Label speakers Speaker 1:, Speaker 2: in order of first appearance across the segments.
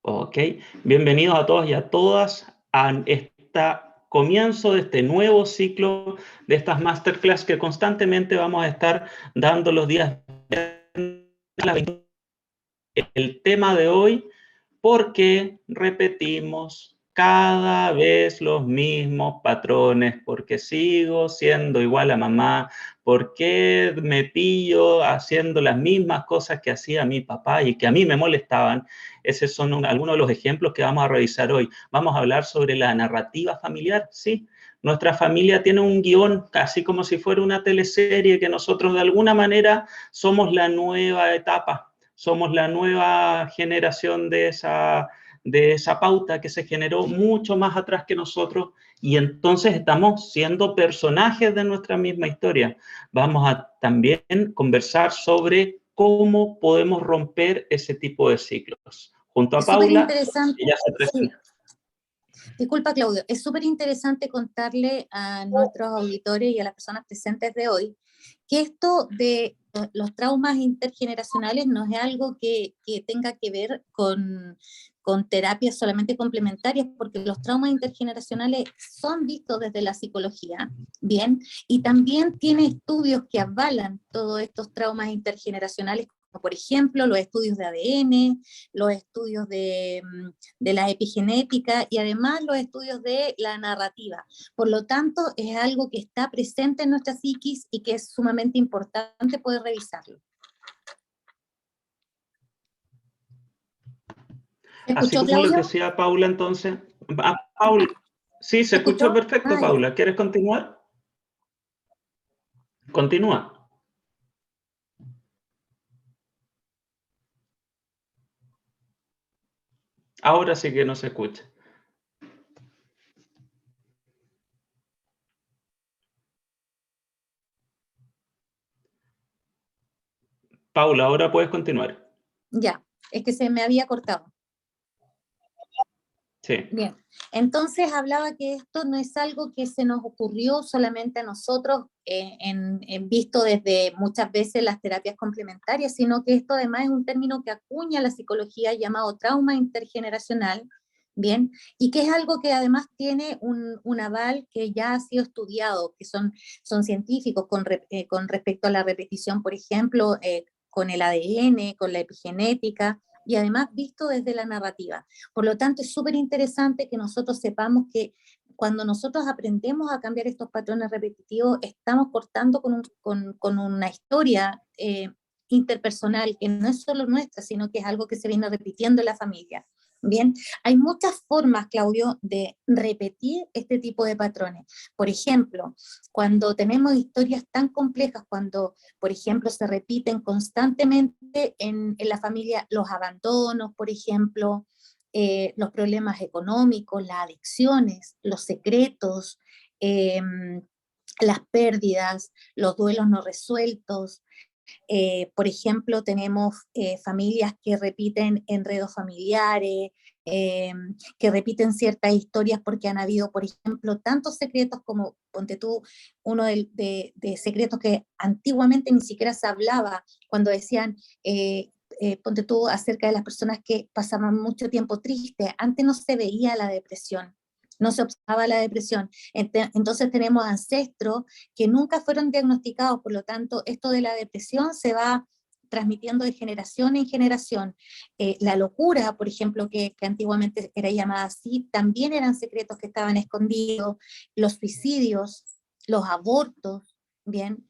Speaker 1: Ok, bienvenidos a todos y a todas a este comienzo de este nuevo ciclo de estas masterclass que constantemente vamos a estar dando los días. El tema de hoy, ¿por qué repetimos cada vez los mismos patrones? ¿Por qué sigo siendo igual a mamá? ¿Por qué me pillo haciendo las mismas cosas que hacía mi papá y que a mí me molestaban? Esos son algunos de los ejemplos que vamos a revisar hoy. Vamos a hablar sobre la narrativa familiar, ¿sí? Nuestra familia tiene un guión, casi como si fuera una teleserie, que nosotros de alguna manera somos la nueva etapa. Somos la nueva generación de esa pauta que se generó mucho más atrás que nosotros, y entonces estamos siendo personajes de nuestra misma historia. Vamos a también conversar sobre cómo podemos romper ese tipo de ciclos. Junto a
Speaker 2: Es súper
Speaker 1: Paula,
Speaker 2: interesante.
Speaker 1: ella se presenta.
Speaker 2: Disculpa, Claudio, es súper interesante contarle a nuestros auditores y a las personas presentes de hoy que esto de los traumas intergeneracionales no es algo que tenga que ver con terapias solamente complementarias, porque los traumas intergeneracionales son vistos desde la psicología, ¿bien? Y también tiene estudios que avalan todos estos traumas intergeneracionales, como por ejemplo los estudios de ADN, los estudios de la epigenética y además los estudios de la narrativa. Por lo tanto, es algo que está presente en nuestra psiquis y que es sumamente importante poder revisarlo. ¿Me
Speaker 1: Así
Speaker 2: escuchó,
Speaker 1: como lo
Speaker 2: Claudio?
Speaker 1: decía Paula, entonces. Paula, sí, se
Speaker 2: ¿Me
Speaker 1: escuchó
Speaker 2: escuchó?
Speaker 1: perfecto,
Speaker 2: Ah, ya.
Speaker 1: Paula. ¿Quieres continuar? Continúa. Ahora sí que no se escucha. Paula, ahora puedes continuar.
Speaker 2: Ya, es que se me había cortado.
Speaker 1: Sí.
Speaker 2: Bien, entonces hablaba que esto no es algo que se nos ocurrió solamente a nosotros, visto desde muchas veces las terapias complementarias, sino que esto además es un término que acuña la psicología llamado trauma intergeneracional, bien, y que es algo que además tiene un aval que ya ha sido estudiado, que son científicos con respecto a la repetición, por ejemplo, con el ADN, con la epigenética, y además visto desde la narrativa. Por lo tanto, es súper interesante que nosotros sepamos que cuando nosotros aprendemos a cambiar estos patrones repetitivos, estamos cortando con una historia interpersonal que no es solo nuestra, sino que es algo que se viene repitiendo en la familia. Bien, hay muchas formas, Claudio, de repetir este tipo de patrones. Por ejemplo, cuando tenemos historias tan complejas, cuando, por ejemplo, se repiten constantemente en la familia los abandonos, por ejemplo, los problemas económicos, las adicciones, los secretos, eh, las pérdidas, los duelos no resueltos. Por ejemplo, tenemos familias que repiten enredos familiares, eh, que repiten ciertas historias porque han habido, por ejemplo, tantos secretos como, ponte tú, uno de secretos que antiguamente ni siquiera se hablaba, cuando decían, ponte tú, acerca de las personas que pasaban mucho tiempo tristes. Antes no se veía la depresión, no se observaba la depresión. Entonces tenemos ancestros que nunca fueron diagnosticados, por lo tanto, esto de la depresión se va transmitiendo de generación en generación. La locura, por ejemplo, que antiguamente era llamada así, también eran secretos que estaban escondidos, los suicidios, los abortos, ¿bien?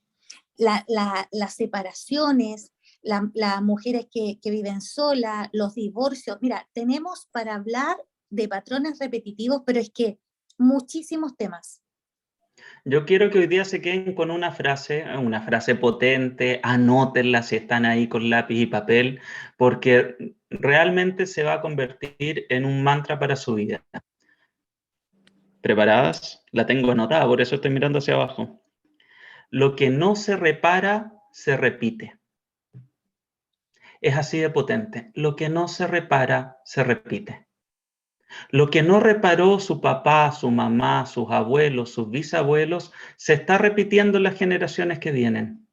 Speaker 2: Las separaciones, las mujeres que viven solas, los divorcios. Mira, tenemos para hablar de patrones repetitivos, pero es que muchísimos temas.
Speaker 1: Yo quiero que hoy día se queden con una frase potente, anótenla si están ahí con lápiz y papel, porque realmente se va a convertir en un mantra para su vida. ¿Preparadas? La tengo anotada, por eso estoy mirando hacia abajo. Lo que no se repara, se repite. Es así de potente. Lo que no se repara, se repite. Lo que no reparó su papá, su mamá, sus abuelos, sus bisabuelos, se está repitiendo en las generaciones que vienen.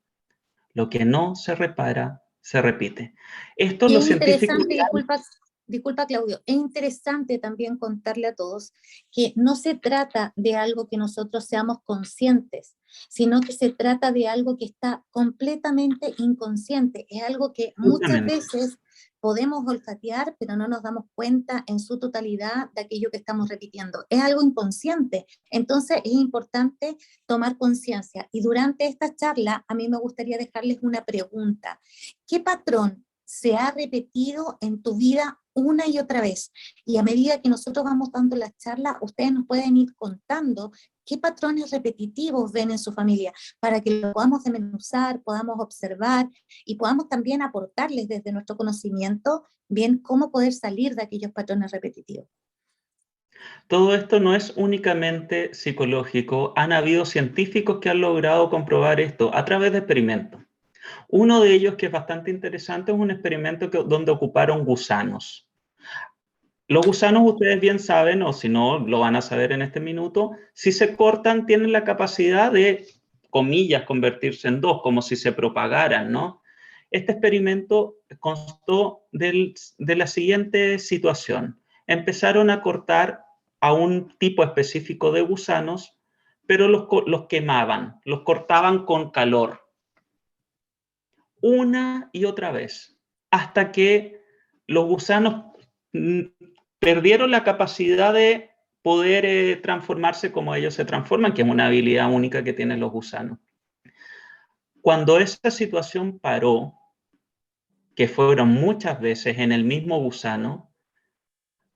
Speaker 1: Lo que no se repara, se repite. Esto
Speaker 2: Y
Speaker 1: los
Speaker 2: es
Speaker 1: científicos...
Speaker 2: interesante, disculpa, disculpa Claudio, es interesante también contarle a todos que no se trata de algo que nosotros seamos conscientes, sino que se trata de algo que está completamente inconsciente. Es algo que muchas
Speaker 1: Justamente.
Speaker 2: veces podemos olfatear, pero no nos damos cuenta en su totalidad de aquello que estamos repitiendo. Es algo inconsciente. Entonces es importante tomar conciencia. Y durante esta charla, a mí me gustaría dejarles una pregunta. ¿Qué patrón se ha repetido en tu vida una y otra vez? Y a medida que nosotros vamos dando las charlas, ustedes nos pueden ir contando qué patrones repetitivos ven en su familia, para que lo podamos desmenuzar, podamos observar y podamos también aportarles desde nuestro conocimiento bien cómo poder salir de aquellos patrones repetitivos.
Speaker 1: Todo esto no es únicamente psicológico, han habido científicos que han logrado comprobar esto a través de experimentos. Uno de ellos, que es bastante interesante, es un experimento donde ocuparon gusanos. Los gusanos, ustedes bien saben, o si no, lo van a saber en este minuto, si se cortan, tienen la capacidad de, comillas, convertirse en dos, como si se propagaran, ¿no? Este experimento constó de la siguiente situación. Empezaron a cortar a un tipo específico de gusanos, pero los quemaban, los cortaban con calor, una y otra vez, hasta que los gusanos perdieron la capacidad de poder transformarse como ellos se transforman, que es una habilidad única que tienen los gusanos. Cuando esa situación paró, que fueron muchas veces en el mismo gusano,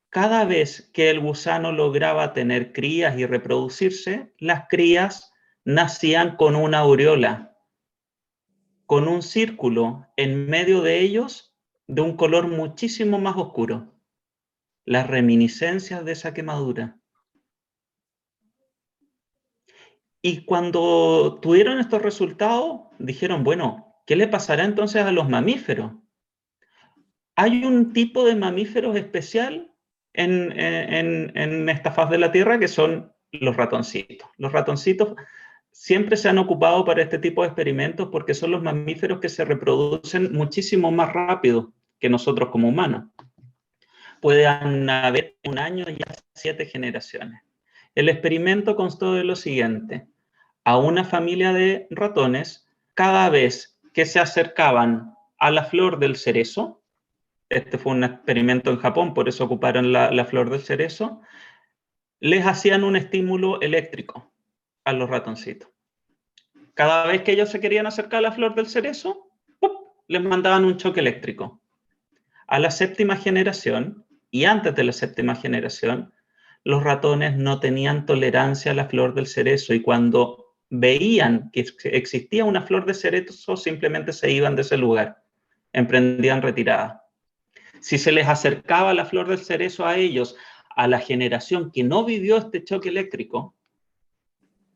Speaker 1: cada vez que el gusano lograba tener crías y reproducirse, las crías nacían con una aureola, con un círculo en medio de ellos de un color muchísimo más oscuro, las reminiscencias de esa quemadura. Y cuando tuvieron estos resultados, dijeron, bueno, ¿qué le pasará entonces a los mamíferos? Hay un tipo de mamíferos especial en esta faz de la Tierra que son los ratoncitos. Los ratoncitos siempre se han ocupado para este tipo de experimentos porque son los mamíferos que se reproducen muchísimo más rápido que nosotros como humanos. Pueden haber un año ya 7 generaciones. El experimento constó de lo siguiente. A una familia de ratones, cada vez que se acercaban a la flor del cerezo, este fue un experimento en Japón, por eso ocuparon la flor del cerezo, les hacían un estímulo eléctrico a los ratoncitos. Cada vez que ellos se querían acercar a la flor del cerezo, ¡pup!, les mandaban un choque eléctrico. A la 7ª generación, y antes de la 7ª generación, los ratones no tenían tolerancia a la flor del cerezo y cuando veían que existía una flor de cerezo, simplemente se iban de ese lugar, emprendían retirada. Si se les acercaba la flor del cerezo a ellos, a la generación que no vivió este choque eléctrico,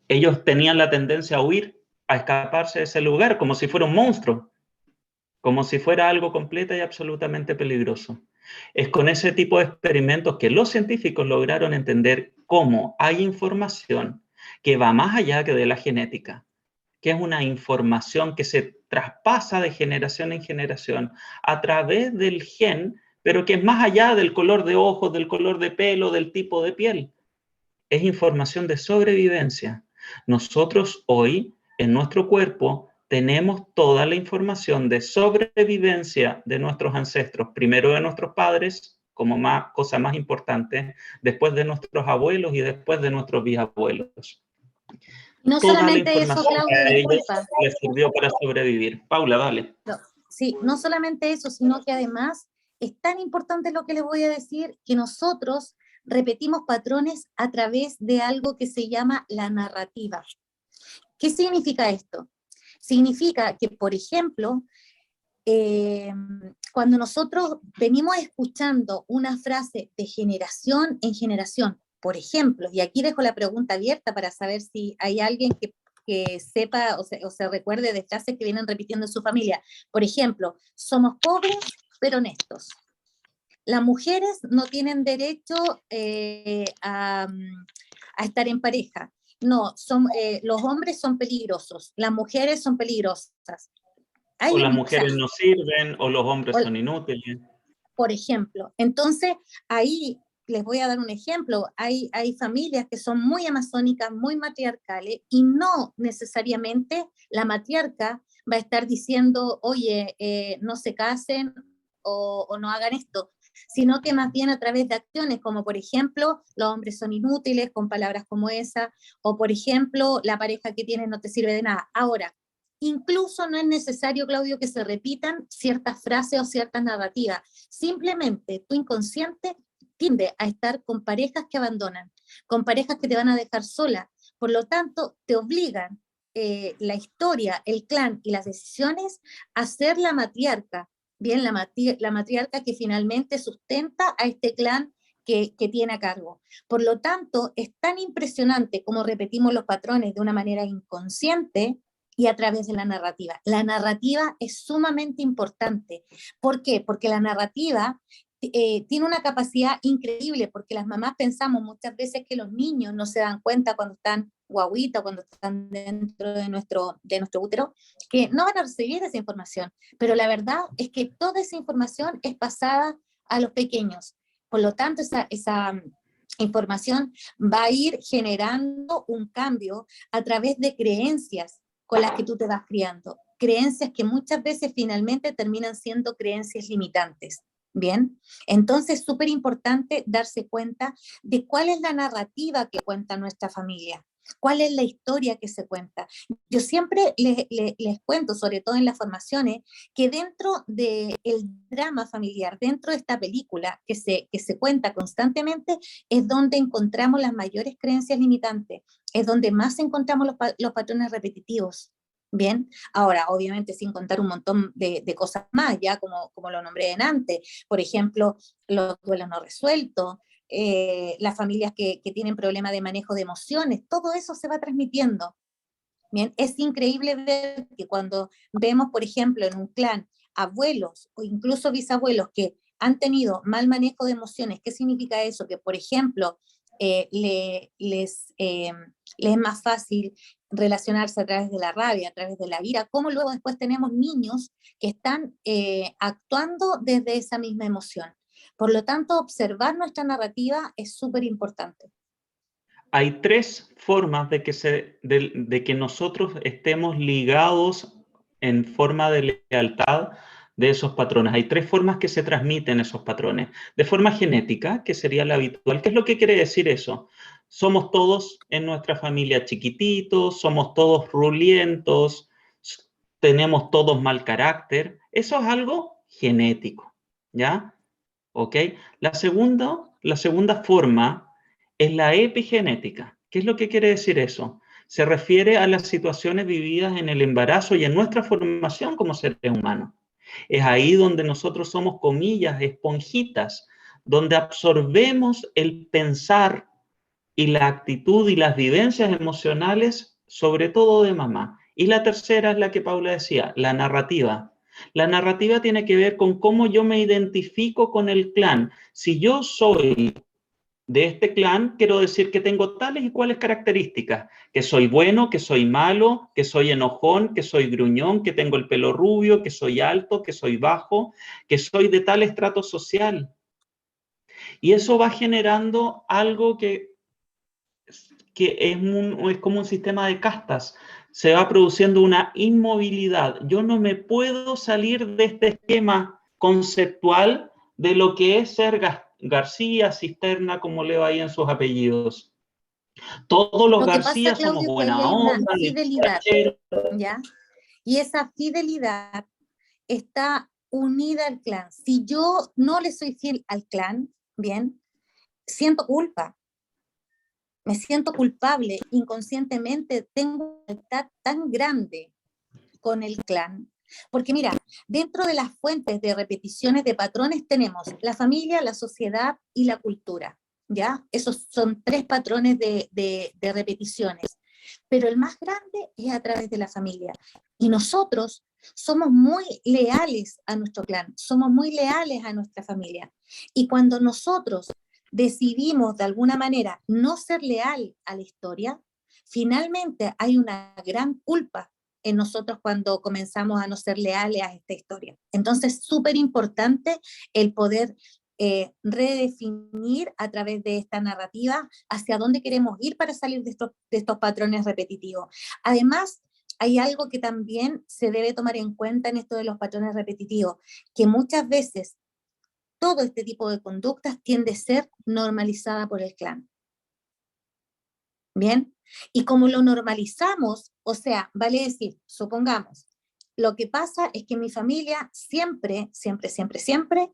Speaker 1: ellos tenían la tendencia a huir, a escaparse de ese lugar, como si fuera un monstruo, como si fuera algo completo y absolutamente peligroso. Es con ese tipo de experimentos que los científicos lograron entender cómo hay información que va más allá que de la genética, que es una información que se traspasa de generación en generación a través del gen, pero que es más allá del color de ojos, del color de pelo, del tipo de piel. Es información de sobrevivencia. Nosotros hoy, en nuestro cuerpo, tenemos toda la información de sobrevivencia de nuestros ancestros, primero de nuestros padres, como cosa más importante, después de nuestros abuelos y después de nuestros bisabuelos.
Speaker 2: No
Speaker 1: Toda la
Speaker 2: solamente eso,
Speaker 1: información
Speaker 2: Claudio,
Speaker 1: a ellos
Speaker 2: disculpa.
Speaker 1: les sirvió para sobrevivir. Paula, dale.
Speaker 2: No, sí, no solamente eso, sino que además es tan importante lo que les voy a decir que nosotros repetimos patrones a través de algo que se llama la narrativa. ¿Qué significa esto? Significa que, por ejemplo, cuando nosotros venimos escuchando una frase de generación en generación, por ejemplo, y aquí dejo la pregunta abierta para saber si hay alguien que sepa o se recuerde de frases que vienen repitiendo en su familia. Por ejemplo, somos pobres pero honestos. Las mujeres no tienen derecho a estar en pareja. No, los hombres son peligrosos, las mujeres son peligrosas.
Speaker 1: O
Speaker 2: Hay,
Speaker 1: las
Speaker 2: o sea,
Speaker 1: mujeres no sirven, o los hombres
Speaker 2: o,
Speaker 1: son inútiles.
Speaker 2: Por ejemplo, entonces ahí les voy a dar un ejemplo, hay familias que son muy amazónicas, muy matriarcales, y no necesariamente la matriarca va a estar diciendo, oye, no se casen o no hagan esto, sino que más bien a través de acciones, como por ejemplo, los hombres son inútiles, con palabras como esa, o por ejemplo, la pareja que tienes no te sirve de nada. Ahora, incluso no es necesario, Claudio, que se repitan ciertas frases o ciertas narrativas. Simplemente tu inconsciente tiende a estar con parejas que abandonan, con parejas que te van a dejar sola. Por lo tanto, te obligan la historia, el clan y las decisiones a ser la matriarca. Bien, la matriarca que finalmente sustenta a este clan que tiene a cargo. Por lo tanto, es tan impresionante como repetimos los patrones de una manera inconsciente y a través de la narrativa. La narrativa es sumamente importante. ¿Por qué? Porque la narrativa tiene una capacidad increíble, porque las mamás pensamos muchas veces que los niños no se dan cuenta cuando están guaguita, cuando están dentro de nuestro útero, que no van a recibir esa información, pero la verdad es que toda esa información es pasada a los pequeños. Por lo tanto, esa información va a ir generando un cambio a través de creencias con las que tú te vas criando. Creencias que muchas veces finalmente terminan siendo creencias limitantes. Bien, entonces es súper importante darse cuenta de cuál es la narrativa que cuenta nuestra familia, cuál es la historia que se cuenta. Yo siempre les cuento, sobre todo en las formaciones, que dentro del drama familiar, dentro de esta película que se cuenta constantemente, es donde encontramos las mayores creencias limitantes, es donde más encontramos los patrones repetitivos. Bien, ahora obviamente sin contar un montón de cosas más, ya como lo nombré en antes, por ejemplo, los duelos no resueltos, las familias que tienen problemas de manejo de emociones, todo eso se va transmitiendo. Bien, es increíble ver que cuando vemos, por ejemplo, en un clan, abuelos o incluso bisabuelos que han tenido mal manejo de emociones, ¿qué significa eso? Que, por ejemplo, les es más fácil relacionarse a través de la rabia, a través de la ira, como luego después tenemos niños que están actuando desde esa misma emoción. Por lo tanto, observar nuestra narrativa es súper importante.
Speaker 1: Hay tres formas de que nosotros estemos ligados en forma de lealtad de esos patrones. Hay tres formas que se transmiten esos patrones. De forma genética, que sería la habitual. ¿Qué es lo que quiere decir eso? Somos todos en nuestra familia chiquititos, somos todos rulientos, tenemos todos mal carácter. Eso es algo genético, ¿ya? ¿Ok? La segunda forma es la epigenética. ¿Qué es lo que quiere decir eso? Se refiere a las situaciones vividas en el embarazo y en nuestra formación como seres humanos. Es ahí donde nosotros somos, comillas, esponjitas, donde absorbemos el pensar y la actitud y las vivencias emocionales, sobre todo de mamá. Y la tercera es la que Paula decía, la narrativa. La narrativa tiene que ver con cómo yo me identifico con el clan. Si yo soy de este clan, quiero decir que tengo tales y cuales características, que soy bueno, que soy malo, que soy enojón, que soy gruñón, que tengo el pelo rubio, que soy alto, que soy bajo, que soy de tal estrato social. Y eso va generando algo que es como un sistema de castas. Se va produciendo una inmovilidad. Yo no me puedo salir de este esquema conceptual de lo que es ser García, Cisterna, como leo ahí en sus apellidos. Todos los
Speaker 2: Lo que pasa,
Speaker 1: García somos
Speaker 2: Claudio, es que ahí
Speaker 1: buena
Speaker 2: hay una
Speaker 1: onda,
Speaker 2: fidelidad, ¿ya? Y esa fidelidad está unida al clan. Si yo no le soy fiel al clan, bien, siento culpa, me siento culpable, inconscientemente tengo una lealtad tan grande con el clan. Porque mira, dentro de las fuentes de repeticiones de patrones tenemos la familia, la sociedad y la cultura, ¿ya? Esos son tres patrones de repeticiones. Pero el más grande es a través de la familia. Y nosotros somos muy leales a nuestro clan, somos muy leales a nuestra familia. Y cuando nosotros decidimos de alguna manera no ser leal a la historia, finalmente hay una gran culpa en nosotros cuando comenzamos a no ser leales a esta historia. Entonces, súper importante el poder redefinir a través de esta narrativa hacia dónde queremos ir para salir de estos patrones repetitivos. Además, hay algo que también se debe tomar en cuenta en esto de los patrones repetitivos, que muchas veces todo este tipo de conductas tiende a ser normalizada por el clan. ¿Bien? Y como lo normalizamos, o sea, vale decir, supongamos, lo que pasa es que en mi familia siempre, siempre, siempre, siempre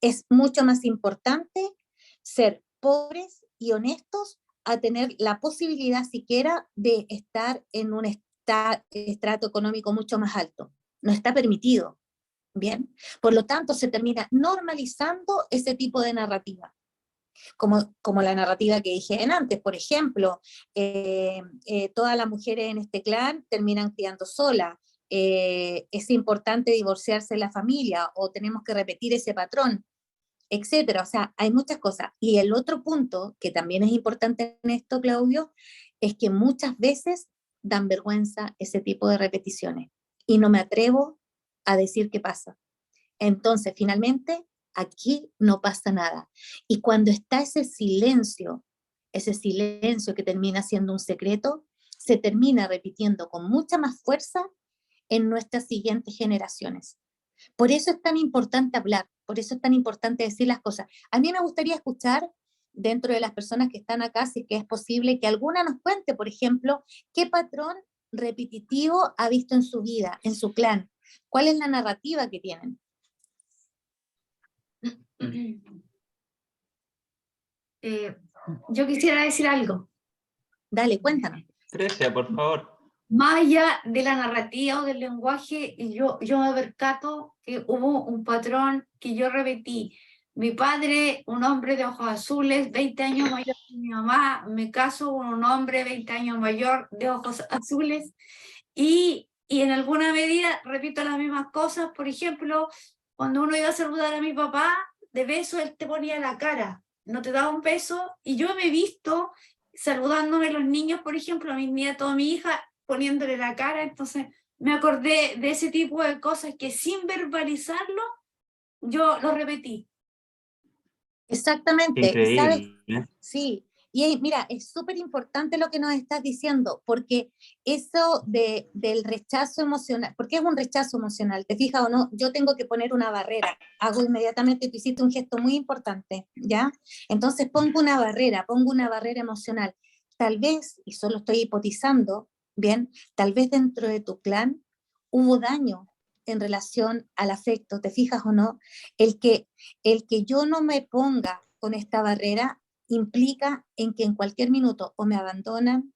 Speaker 2: es mucho más importante ser pobres y honestos a tener la posibilidad siquiera de estar en un estrato económico mucho más alto. No está permitido, ¿bien? Por lo tanto, se termina normalizando ese tipo de narrativa. Como la narrativa que dije antes, por ejemplo, todas las mujeres en este clan terminan criando solas, es importante divorciarse de la familia o tenemos que repetir ese patrón, etcétera. O sea, hay muchas cosas. Y el otro punto que también es importante en esto, Claudio, es que muchas veces dan vergüenza ese tipo de repeticiones y no me atrevo a decir qué pasa. Entonces, finalmente, aquí no pasa nada. Y cuando está ese silencio que termina siendo un secreto, se termina repitiendo con mucha más fuerza en nuestras siguientes generaciones. Por eso es tan importante hablar, por eso es tan importante decir las cosas. A mí me gustaría escuchar dentro de las personas que están acá, si que es posible, que alguna nos cuente, por ejemplo, qué patrón repetitivo ha visto en su vida, en su clan. ¿Cuál es la narrativa que tienen?
Speaker 3: Yo quisiera decir algo.
Speaker 2: Dale, cuéntanos.
Speaker 1: Grecia, por favor.
Speaker 3: Más allá de la narrativa o del lenguaje, yo me percato que hubo un patrón que yo repetí. Mi padre, un hombre de ojos azules, 20 años mayor que mi mamá, me caso con un hombre 20 años mayor de ojos azules y en alguna medida repito las mismas cosas. Por ejemplo, cuando uno iba a saludar a mi papá, de beso él te ponía la cara, no te daba un beso, y yo me he visto saludándome los niños, por ejemplo, a mi nieto, a mi hija, poniéndole la cara. Entonces me acordé de ese tipo de cosas que sin verbalizarlo, yo lo repetí.
Speaker 2: Exactamente, y sabes,
Speaker 1: Increíble.
Speaker 2: sí, y mira, es súper importante lo que nos estás diciendo, porque eso del rechazo emocional, porque es un rechazo emocional, ¿te fijas o no? Yo tengo que poner una barrera, hago inmediatamente, tú hiciste un gesto muy importante, ¿ya? Entonces pongo una barrera emocional. Tal vez, y solo estoy hipotizando, ¿bien? Tal vez dentro de tu clan hubo daño en relación al afecto, ¿te fijas o no? El que yo no me ponga con esta barrera implica en que en cualquier minuto o me abandonan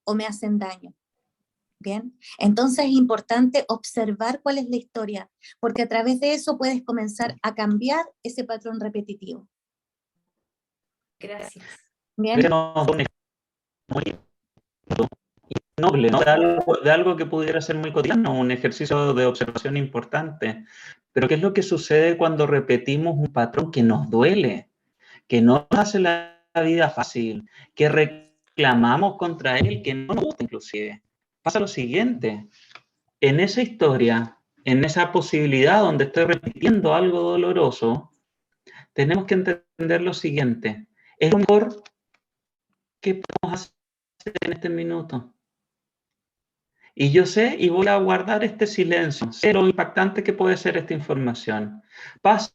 Speaker 2: o me hacen daño. ¿Bien? Entonces es importante observar cuál es la historia, porque a través de eso puedes comenzar a cambiar ese patrón repetitivo.
Speaker 3: Gracias.
Speaker 2: ¿Bien?
Speaker 1: Muy noble, ¿no? De algo que pudiera ser muy cotidiano, un ejercicio de observación importante. Pero ¿qué es lo que sucede cuando repetimos un patrón que nos duele, que no nos hace la vida fácil, que reclamamos contra él, que no nos gusta inclusive? Pasa lo siguiente, en esa historia, en esa posibilidad donde estoy repitiendo algo doloroso, tenemos que entender lo siguiente, es lo mejor que podemos hacer en este minuto. Y yo sé y voy a guardar este silencio, sé lo impactante que puede ser esta información. Pasa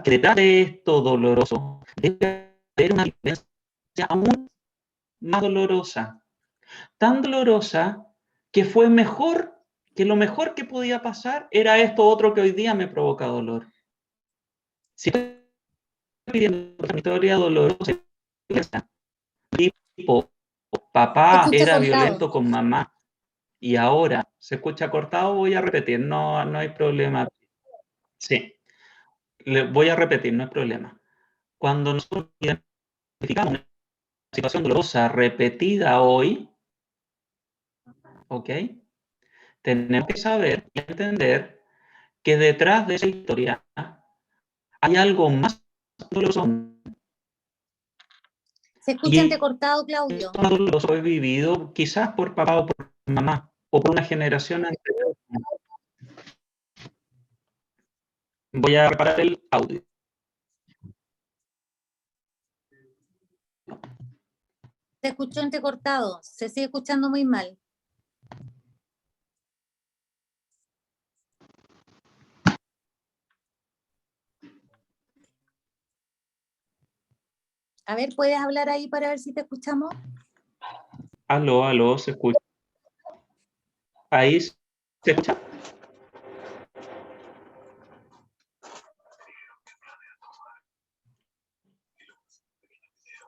Speaker 1: que detrás de esto doloroso debe haber una vivencia aún más dolorosa, tan dolorosa que fue mejor, que lo mejor que podía pasar era esto otro que hoy día me provoca dolor. Si estoy pidiendo una historia dolorosa, tipo, papá era violento con mamá, y ahora se escucha cortado, voy a repetir, no hay problema. Sí, voy a repetir, no hay problema. Cuando nosotros identificamos una situación dolorosa repetida hoy, ¿ok? Tenemos que saber y entender que detrás de esa historia hay algo más doloroso.
Speaker 2: Se escucha entrecortado, Claudio.
Speaker 1: Esto más doloroso he vivido quizás por papá o por mamá, o por una generación anterior. Voy a reparar el audio.
Speaker 2: Se escuchó entrecortado, se sigue escuchando muy mal. A ver, ¿puedes hablar ahí para ver si te escuchamos?
Speaker 1: Aló, aló, ¿se escucha? ¿Ahí se escucha?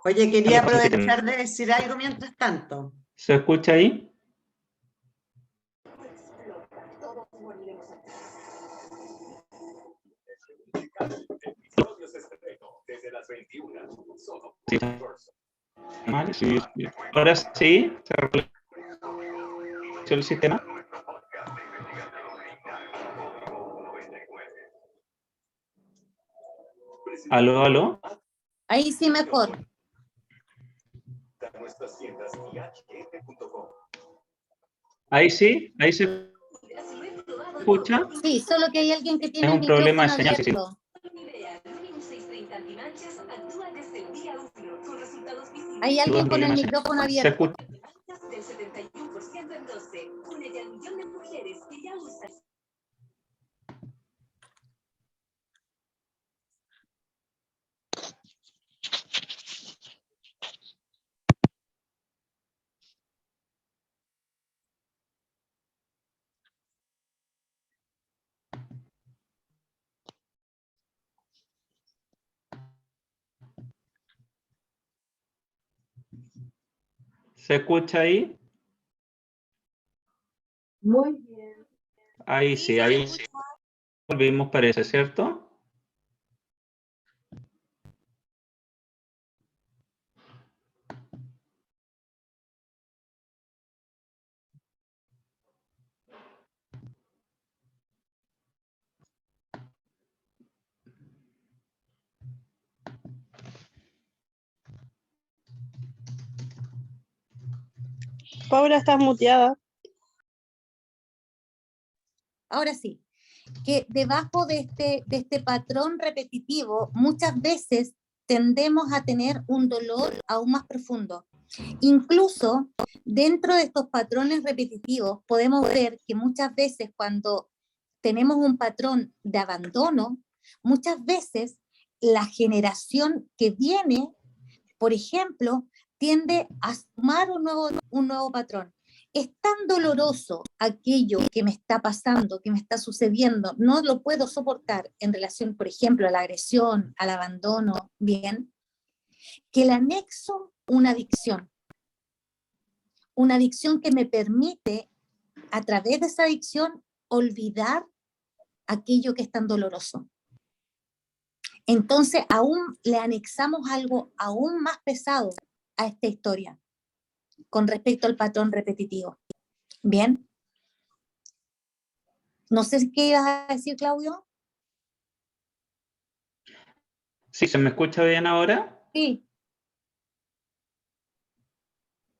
Speaker 4: Oye, quería aprovechar de decir algo mientras tanto.
Speaker 1: ¿Se escucha ahí? Sí. Vale, sí, sí. Ahora sí, se restableció el sistema. Aló, aló.
Speaker 2: Ahí sí mejor.
Speaker 1: Ahí sí, ahí se escucha.
Speaker 2: Sí, solo que hay alguien que tiene
Speaker 1: Es
Speaker 2: el
Speaker 1: un problema de
Speaker 2: micrófono
Speaker 1: señal. Sí, sí.
Speaker 2: abierto. Hay alguien con el micrófono
Speaker 1: Se
Speaker 2: abierto.
Speaker 1: escucha. ¿Se escucha ahí?
Speaker 4: Muy bien.
Speaker 1: Ahí sí, ahí volvimos, parece, ¿cierto?
Speaker 5: Paula, estás muteada.
Speaker 2: Ahora sí, que debajo de este patrón repetitivo, muchas veces tendemos a tener un dolor aún más profundo. Incluso dentro de estos patrones repetitivos podemos ver que muchas veces cuando tenemos un patrón de abandono, muchas veces la generación que viene, por ejemplo, tiende a sumar un nuevo patrón. Es tan doloroso aquello que me está pasando, que me está sucediendo, no lo puedo soportar en relación, por ejemplo, a la agresión, al abandono, bien, que le anexo una adicción que me permite, a través de esa adicción, olvidar aquello que es tan doloroso. Entonces, aún le anexamos algo aún más pesado a esta historia con respecto al patrón repetitivo. Bien. No sé qué ibas a decir, Claudio.
Speaker 1: Sí, ¿se me escucha bien ahora?
Speaker 2: Sí.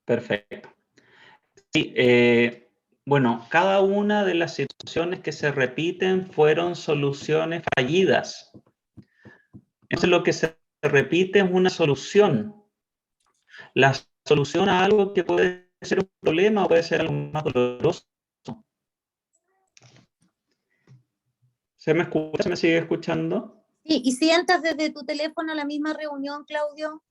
Speaker 1: Perfecto. Sí, bueno, cada una de las situaciones que se repiten fueron soluciones fallidas. Eso es lo que se repite, es una solución. La solución a algo que puede ser un problema o puede ser algo más doloroso. ¿Se me escucha? ¿Se me sigue escuchando?
Speaker 2: Sí, y si entras desde tu teléfono a la misma reunión, Claudio.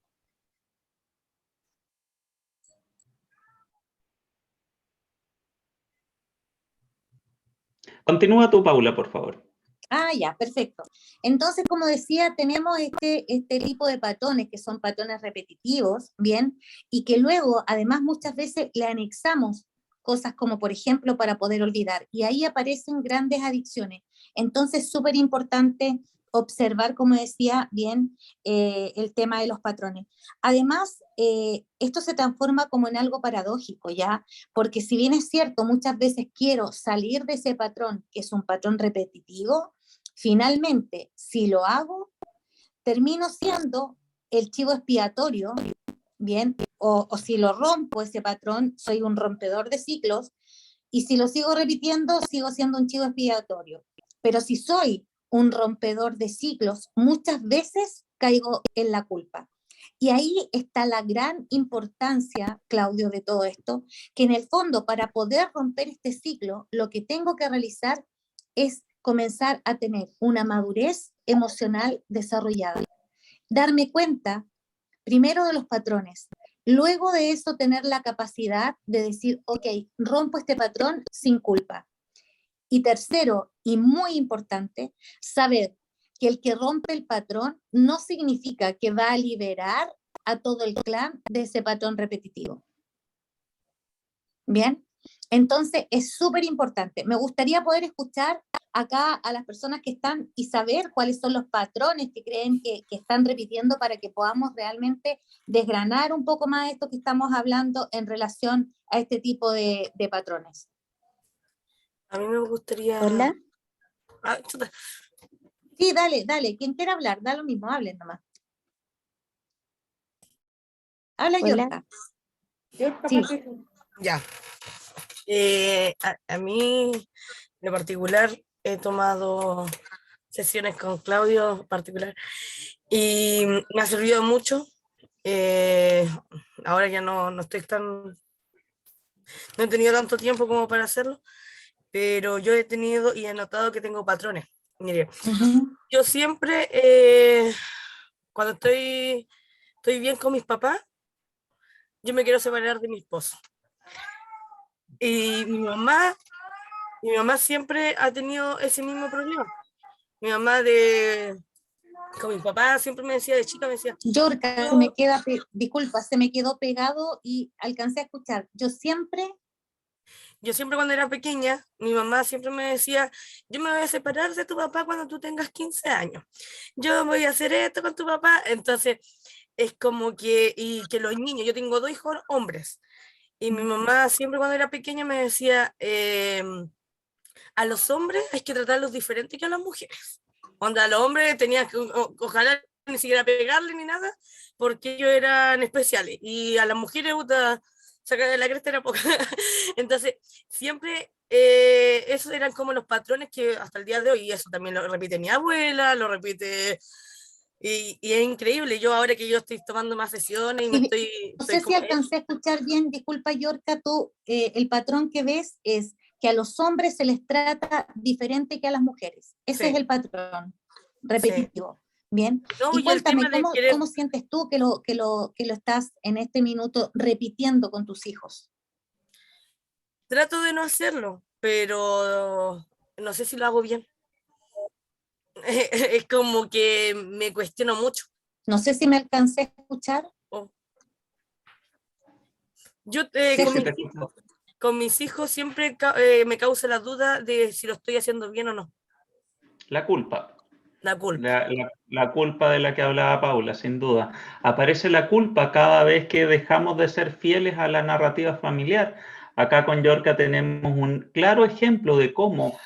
Speaker 1: Continúa tú, Paula, por favor.
Speaker 2: Ah, ya, perfecto. Entonces, como decía, tenemos este tipo de patrones que son patrones repetitivos, ¿bien? Y que luego, además, muchas veces le anexamos cosas como, por ejemplo, para poder olvidar. Y ahí aparecen grandes adicciones. Entonces, súper importante observar, como decía bien, el tema de los patrones. Además, esto se transforma como en algo paradójico, ¿ya? Porque si bien es cierto, muchas veces quiero salir de ese patrón, que es un patrón repetitivo, finalmente, si lo hago, termino siendo el chivo expiatorio, ¿bien? O si lo rompo ese patrón, soy un rompedor de ciclos, Y si lo sigo repitiendo, sigo siendo un chivo expiatorio. Pero si soy un rompedor de ciclos, muchas veces caigo en la culpa. Y ahí está la gran importancia, Claudio, de todo esto, que en el fondo para poder romper este ciclo, lo que tengo que realizar es comenzar a tener una madurez emocional desarrollada. Darme cuenta primero de los patrones, luego de eso tener la capacidad de decir, ok, rompo este patrón sin culpa. Y tercero, y muy importante, saber que el que rompe el patrón no significa que va a liberar a todo el clan de ese patrón repetitivo. ¿Bien? Entonces es súper importante. Me gustaría poder escuchar acá a las personas que están y saber cuáles son los patrones que creen que están repitiendo para que podamos realmente desgranar un poco más esto que estamos hablando en relación a este tipo de patrones.
Speaker 6: A mí me gustaría...
Speaker 2: ¿Hola?
Speaker 6: Ah, chuta.
Speaker 2: Sí, dale, dale. Quien quiera hablar, da lo mismo, hablen nomás. Habla,
Speaker 5: Hola.
Speaker 2: Yorka. Sí.
Speaker 6: Ya. A mí, en particular, he tomado sesiones con Claudio en particular y me ha servido mucho. Ahora ya no estoy no he tenido tanto tiempo como para hacerlo, pero yo he tenido y he notado que tengo patrones. Mire, yo siempre, cuando estoy bien con mis papás, yo me quiero separar de mi esposo. Y mi mamá siempre ha tenido ese mismo problema. Mi mamá con mi papá siempre me decía, de chica me decía...
Speaker 2: Yorka, disculpa, se me quedó pegado y alcancé a escuchar. Yo siempre
Speaker 6: cuando era pequeña, mi mamá siempre me decía, yo me voy a separar de tu papá cuando tú tengas 15 años. Yo voy a hacer esto con tu papá. Entonces, es como y que los niños, yo tengo 2 hijos hombres, y mi mamá siempre cuando era pequeña me decía, a los hombres hay que tratarlos diferente que a las mujeres. Onda, a los hombres tenía que, ojalá ni siquiera pegarle ni nada, porque ellos eran especiales, y a las mujeres, sacar de la cresta era poca. Entonces, siempre esos eran como los patrones que hasta el día de hoy, y eso también lo repite mi abuela, lo repite... Y es increíble. Yo ahora que yo estoy tomando más sesiones y me
Speaker 2: no sé si alcancé a escuchar bien, disculpa Yorka, tú el patrón que ves es que a los hombres se les trata diferente que a las mujeres. Ese
Speaker 6: sí,
Speaker 2: es el patrón repetitivo. Sí. Bien.
Speaker 6: No,
Speaker 2: y cuéntame,
Speaker 6: querer...
Speaker 2: ¿cómo sientes tú que lo estás en este minuto repitiendo con tus hijos?
Speaker 6: Trato de no hacerlo, pero no sé si lo hago bien. Es como que me cuestiono mucho.
Speaker 2: No sé si me alcancé a escuchar.
Speaker 6: Oh. Yo
Speaker 2: Sí,
Speaker 6: con mis hijos siempre me causa la duda de si lo estoy haciendo bien o no.
Speaker 1: La culpa.
Speaker 6: La culpa.
Speaker 1: La culpa de la que hablaba Paula, sin duda. Aparece la culpa cada vez que dejamos de ser fieles a la narrativa familiar. Acá con Yorka tenemos un claro ejemplo de cómo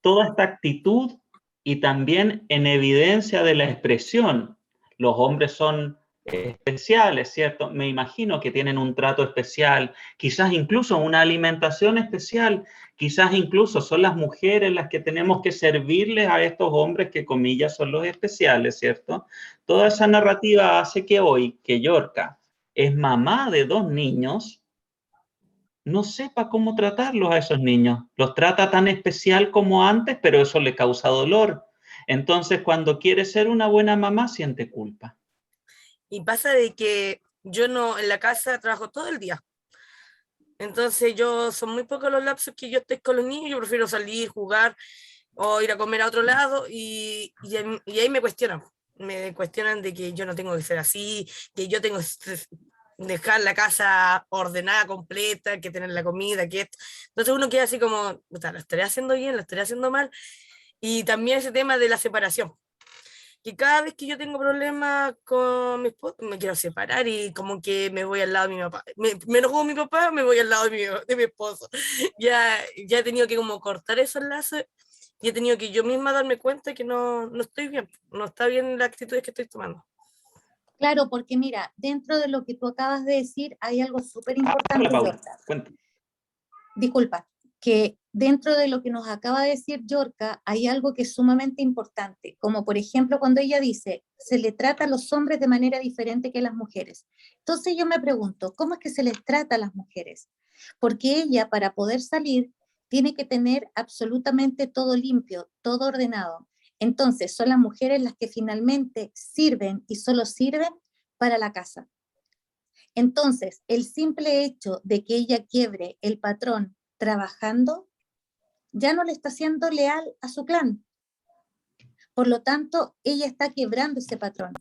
Speaker 1: toda esta actitud y también en evidencia de la expresión, los hombres son especiales, ¿cierto? Me imagino que tienen un trato especial, quizás incluso una alimentación especial, quizás incluso son las mujeres las que tenemos que servirles a estos hombres que, comillas, son los especiales, ¿cierto? Toda esa narrativa hace que hoy, que Yorka es mamá de 2 niños, no sepa cómo tratarlos a esos niños. Los trata tan especial como antes, pero eso le causa dolor. Entonces, cuando quiere ser una buena mamá, siente culpa.
Speaker 6: Y pasa de que yo en la casa trabajo todo el día. Entonces son muy pocos los lapsos que yo estoy con los niños. Yo prefiero salir, jugar o ir a comer a otro lado, y ahí me cuestionan de que yo no tengo que ser así, que yo tengo que dejar la casa ordenada, completa, que tener la comida, que esto. Entonces uno queda así como, ¿lo estaré haciendo bien? ¿Lo estaré haciendo mal? Y también ese tema de la separación, que cada vez que yo tengo problemas con mi esposo, me quiero separar y como que me voy al lado de mi papá. Me enojo con mi papá, me voy al lado de mi esposo. Ya he tenido que como cortar esos lazos, y he tenido que yo misma darme cuenta que no estoy bien, no está bien la actitud que estoy tomando.
Speaker 2: Claro, porque mira, dentro de lo que tú acabas de decir hay algo súper importante.
Speaker 1: Paula,
Speaker 2: Disculpa. que dentro de lo que nos acaba de decir Yorka, hay algo que es sumamente importante, como por ejemplo cuando ella dice, se le trata a los hombres de manera diferente que a las mujeres. Entonces yo me pregunto, ¿cómo es que se les trata a las mujeres? Porque ella, para poder salir, tiene que tener absolutamente todo limpio, todo ordenado. Entonces son las mujeres las que finalmente sirven y solo sirven para la casa. Entonces, el simple hecho de que ella quiebre el patrón trabajando, ya no le está siendo leal a su clan. Por lo tanto, ella está quebrando ese patrón.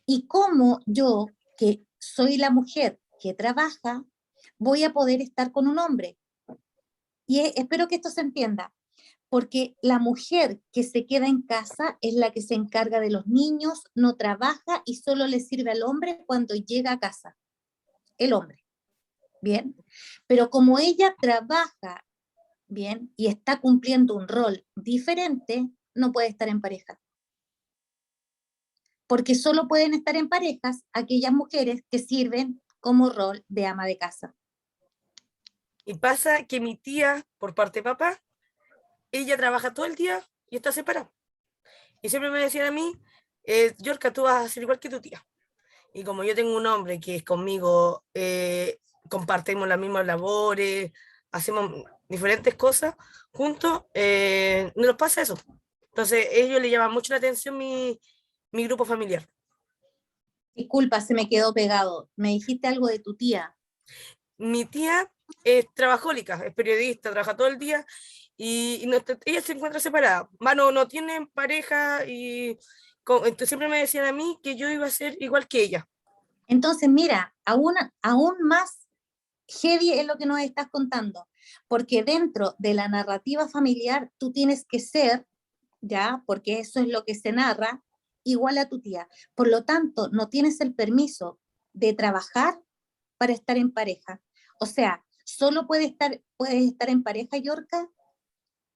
Speaker 2: ¿Y cómo yo, que soy la mujer que trabaja, voy a poder estar con un hombre? Y espero que esto se entienda, porque la mujer que se queda en casa es la que se encarga de los niños, no trabaja y solo le sirve al hombre cuando llega a casa. El hombre. Bien, pero como ella trabaja bien y está cumpliendo un rol diferente, no puede estar en pareja. Porque solo pueden estar en parejas aquellas mujeres que sirven como rol de ama de casa.
Speaker 6: Y pasa que mi tía, por parte de papá, ella trabaja todo el día y está separada. Y siempre me decían a mí, Yorka, tú vas a ser igual que tu tía. Y como yo tengo un hombre que es conmigo, compartimos las mismas labores, hacemos diferentes cosas juntos, no nos pasa eso. Entonces, ellos le llaman mucho la atención mi grupo familiar.
Speaker 2: Disculpa, se me quedó pegado. Me dijiste algo de tu tía.
Speaker 6: Mi tía es trabajólica, es periodista, trabaja todo el día y ella se encuentra separada. No tienen pareja y entonces siempre me decían a mí que yo iba a ser igual que ella.
Speaker 2: Entonces, mira, aún más heavy es lo que nos estás contando, porque dentro de la narrativa familiar tú tienes que ser, ya, porque eso es lo que se narra, igual a tu tía. Por lo tanto, no tienes el permiso de trabajar para estar en pareja. O sea, solo puedes estar en pareja, Yorka,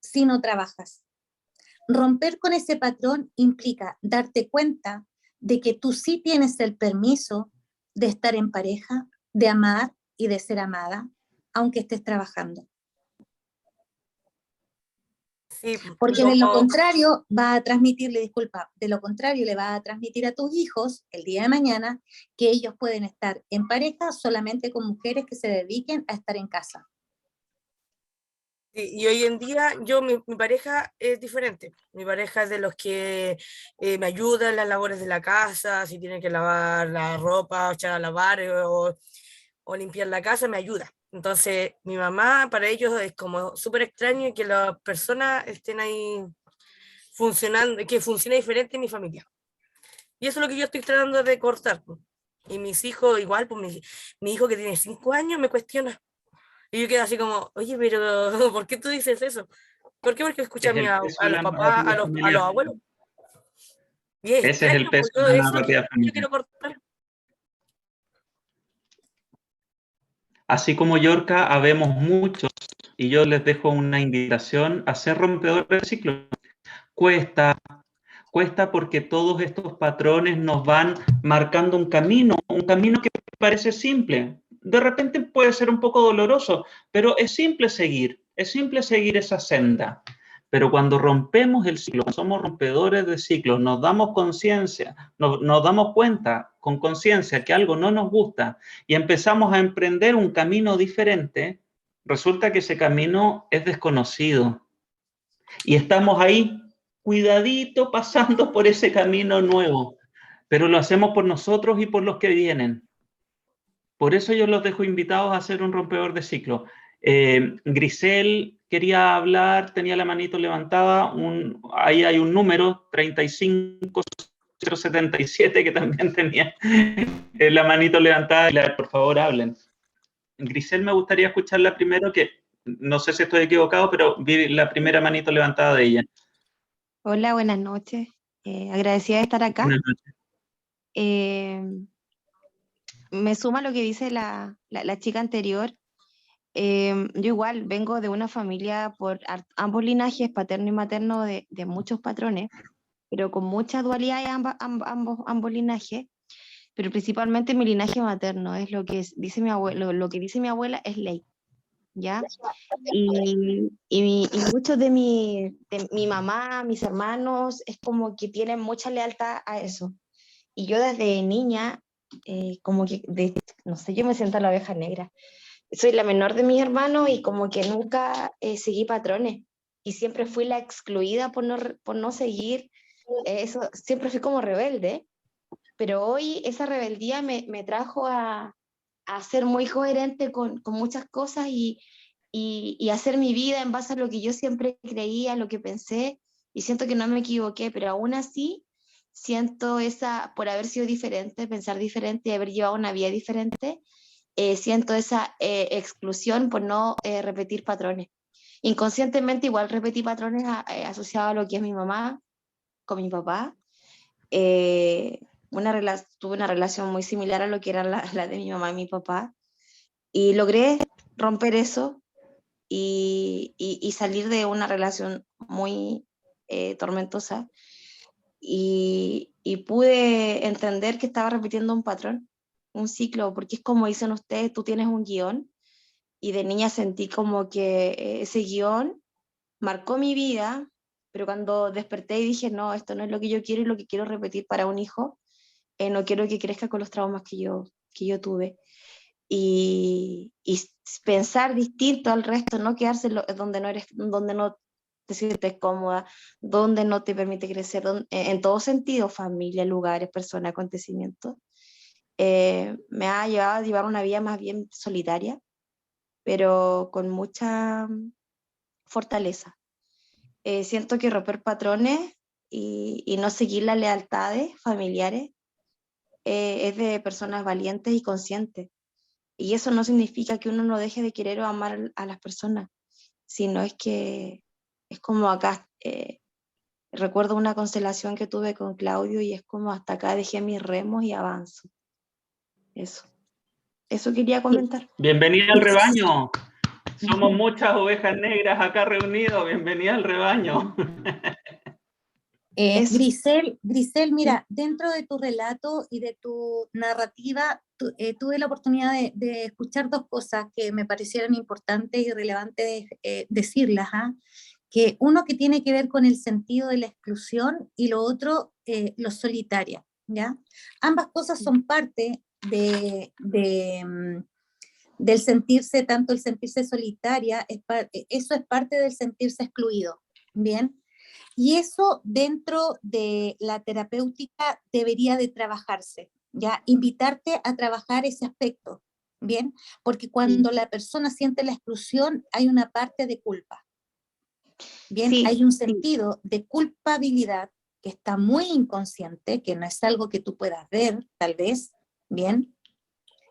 Speaker 2: si no trabajas. Romper con ese patrón implica darte cuenta de que tú sí tienes el permiso de estar en pareja, de amar y de ser amada, aunque estés trabajando.
Speaker 6: Sí,
Speaker 2: porque de lo contrario va a transmitirle, disculpa, de lo contrario le va a transmitir a tus hijos el día de mañana que ellos pueden estar en pareja solamente con mujeres que se dediquen a estar en casa.
Speaker 6: Y hoy en día mi pareja es diferente. Mi pareja es de los que me ayuda en las labores de la casa, si tiene que lavar la ropa, echar a lavar o limpiar la casa, me ayuda. Entonces, mi mamá, para ellos es como súper extraño que las personas estén ahí funcionando, que funcione diferente en mi familia. Y eso es lo que yo estoy tratando de cortar. Y mis hijos, igual, pues mi hijo que tiene 5 años me cuestiona. Y yo quedo así como, oye, pero ¿por qué tú dices eso? ¿Por qué? Porque escucha
Speaker 1: Es el
Speaker 6: a
Speaker 1: peso de
Speaker 6: los
Speaker 1: la
Speaker 6: papás,
Speaker 1: narrativa
Speaker 6: a los
Speaker 1: familiar.
Speaker 6: abuelos. Y es
Speaker 1: Ese es el
Speaker 6: extraño,
Speaker 1: peso
Speaker 6: pues
Speaker 1: de la
Speaker 6: eso es lo que
Speaker 1: narrativa
Speaker 6: yo
Speaker 1: familiar.
Speaker 6: quiero cortar.
Speaker 1: Así como Yorka, habemos muchos, y yo les dejo una invitación a ser rompedores de ciclos. Cuesta porque todos estos patrones nos van marcando un camino que parece simple. De repente puede ser un poco doloroso, pero es simple seguir esa senda. Pero cuando rompemos el ciclo, somos rompedores de ciclos, nos damos conciencia, nos damos cuenta con conciencia que algo no nos gusta y empezamos a emprender un camino diferente, resulta que ese camino es desconocido. Y estamos ahí, cuidadito, pasando por ese camino nuevo. Pero lo hacemos por nosotros y por los que vienen. Por eso yo los dejo invitados a hacer un rompedor de ciclo. Grisel quería hablar, tenía la manito levantada, ahí hay un número, 35077, que también tenía la manito levantada. Por favor, hablen. Grisel, me gustaría escucharla primero, que no sé si estoy equivocado, pero vi la primera manito levantada de ella.
Speaker 7: Hola, buenas noches. Agradecida de estar acá.
Speaker 1: Buenas noches.
Speaker 7: Me suma lo que dice la chica anterior. Yo igual vengo de una familia por ambos linajes, paterno y materno, de muchos patrones, pero con mucha dualidad en ambos linajes, pero principalmente mi linaje materno, es lo que dice mi abuelo, lo que dice mi abuela es ley. ¿ya? Y muchos de mi mamá, mis hermanos, es como que tienen mucha lealtad a eso. Y yo desde niña, como que, no sé, yo me siento la oveja negra. Soy la menor de mis hermanos y como que nunca seguí patrones. Y siempre fui la excluida por no seguir eso. Siempre fui como rebelde. Pero hoy esa rebeldía me trajo a ser muy coherente con muchas cosas y hacer mi vida en base a lo que yo siempre creía, lo que pensé, y siento que no me equivoqué, pero aún así siento por haber sido diferente, pensar diferente y haber llevado una vida diferente, siento esa exclusión por no repetir patrones. Inconscientemente igual repetí patrones asociados a lo que es mi mamá con mi papá. Tuve una relación muy similar a lo que era la de mi mamá y mi papá, y logré romper eso y salir de una relación muy tormentosa, y pude entender que estaba repitiendo un patrón, un ciclo, porque es como dicen ustedes, tú tienes un guión, y de niña sentí como que ese guión marcó mi vida, pero cuando desperté y dije, no, esto no es lo que yo quiero y lo que quiero repetir para un hijo, no quiero que crezca con los traumas que yo tuve. Y pensar distinto al resto, no quedarse donde no te sientes cómoda, donde no te permite crecer, en todo sentido, familia, lugares, personas, acontecimientos, me ha llevado a llevar una vida más bien solitaria, pero con mucha fortaleza. Siento que romper patrones y no seguir las lealtades familiares es de personas valientes y conscientes. Y eso no significa que uno no deje de querer o amar a las personas, sino es que es como acá. Recuerdo una constelación que tuve con Claudio y es como hasta acá dejé mis remos y avanzo. Eso quería comentar.
Speaker 1: Bienvenida al rebaño. Somos muchas ovejas negras acá reunidos. Bienvenida al rebaño.
Speaker 2: Grisel, mira, dentro de tu relato y de tu narrativa, tuve la oportunidad de escuchar dos cosas que me parecieron importantes y relevantes decirlas, ¿ah? Que uno que tiene que ver con el sentido de la exclusión y lo otro, lo solitaria, ¿ya? Ambas cosas son parte del sentirse, tanto el sentirse solitaria, eso es parte del sentirse excluido, ¿bien? Y eso dentro de la terapéutica debería de trabajarse, ¿ya? Invitarte a trabajar ese aspecto, ¿bien? Porque cuando la persona siente la exclusión hay una parte de culpa, ¿bien?
Speaker 7: Sí,
Speaker 2: hay un sentido de culpabilidad que está muy inconsciente, que no es algo que tú puedas ver, tal vez, ¿bien?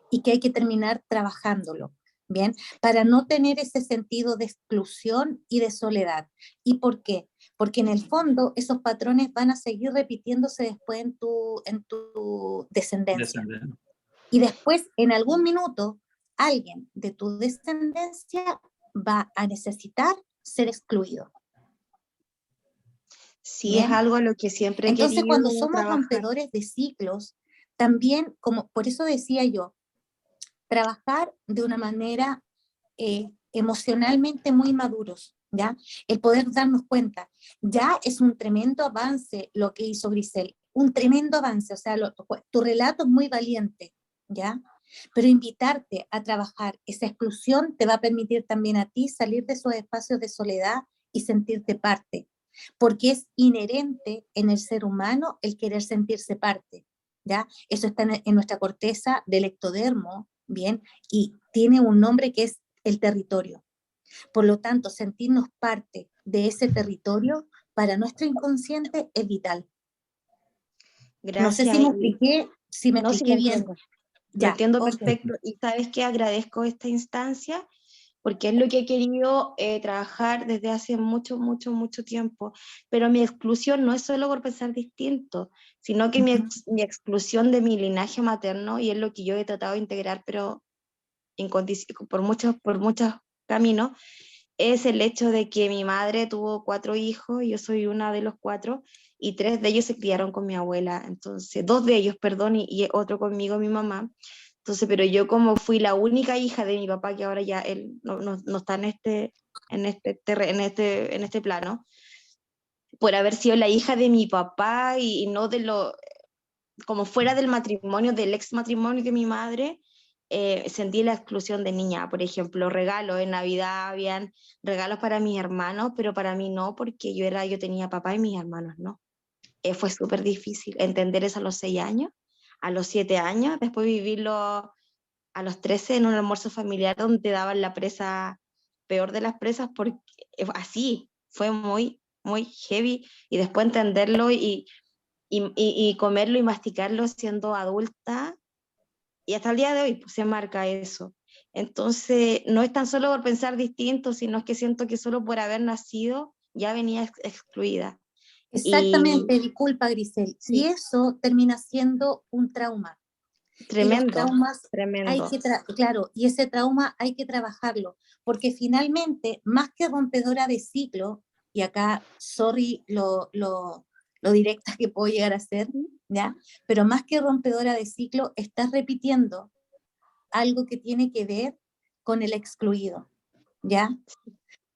Speaker 2: Y que hay que terminar trabajándolo, ¿bien? Para no tener ese sentido de exclusión y de soledad. ¿Y por qué? Porque en el fondo esos patrones van a seguir repitiéndose después en tu descendencia. Y después, en algún minuto, alguien de tu descendencia va a necesitar ser excluido.
Speaker 7: Sí,
Speaker 2: ¿bien?
Speaker 7: es algo a lo que siempre he
Speaker 2: Entonces,
Speaker 7: querido
Speaker 2: cuando somos
Speaker 7: trabajar.
Speaker 2: rompedores de ciclos, también, como por eso decía yo, trabajar de una manera emocionalmente muy maduros, ¿ya? El poder darnos cuenta, ya es un tremendo avance lo que hizo Grisel, un tremendo avance, o sea, tu relato es muy valiente, ¿ya? Pero invitarte a trabajar esa exclusión te va a permitir también a ti salir de esos espacios de soledad y sentirte parte, porque es inherente en el ser humano el querer sentirse parte, ¿ya? Eso está en nuestra corteza del ectodermo, ¿bien? Y tiene un nombre que es el territorio. Por lo tanto, sentirnos parte de ese territorio para nuestro inconsciente es vital.
Speaker 7: Gracias.
Speaker 2: No sé si me expliqué bien.
Speaker 7: Lo entiendo
Speaker 2: okay.
Speaker 7: perfecto. Y sabes que agradezco esta instancia porque es lo que he querido trabajar desde hace mucho, mucho, mucho tiempo. Pero mi exclusión no es solo por pensar distinto, sino que mi exclusión de mi linaje materno, y es lo que yo he tratado de integrar, pero por muchos caminos, es el hecho de que mi madre tuvo 4 hijos, yo soy una de los 4, y 3 de ellos se criaron con mi abuela, entonces, 2 de ellos, perdón, y otro conmigo, mi mamá. Entonces, pero yo como fui la única hija de mi papá, que ahora ya él no está en este plano, por haber sido la hija de mi papá y no como fuera del matrimonio, del ex matrimonio de mi madre, sentí la exclusión de niña. Por ejemplo, regalos en Navidad, habían regalos para mis hermanos, pero para mí no, porque yo tenía papá y mis hermanos no. Fue súper difícil entender eso a los 6 años, a los 7 años, después vivirlo a los 13 en un almuerzo familiar donde te daban la presa, peor de las presas, porque así, fue muy, muy heavy, y después entenderlo y comerlo y masticarlo siendo adulta, y hasta el día de hoy pues, se marca eso. Entonces, no es tan solo por pensar distinto, sino que siento que solo por haber nacido ya venía excluida.
Speaker 2: Exactamente, disculpa Grisel.
Speaker 7: Sí.
Speaker 2: Y eso termina siendo un trauma.
Speaker 7: Tremendo,
Speaker 2: y los traumas
Speaker 7: tremendo.
Speaker 2: Claro, y ese trauma hay que trabajarlo, porque finalmente, más que rompedora de ciclo, y acá, sorry lo directa que puedo llegar a ser, ¿ya? Pero más que rompedora de ciclo, estás repitiendo algo que tiene que ver con el excluido, ¿ya?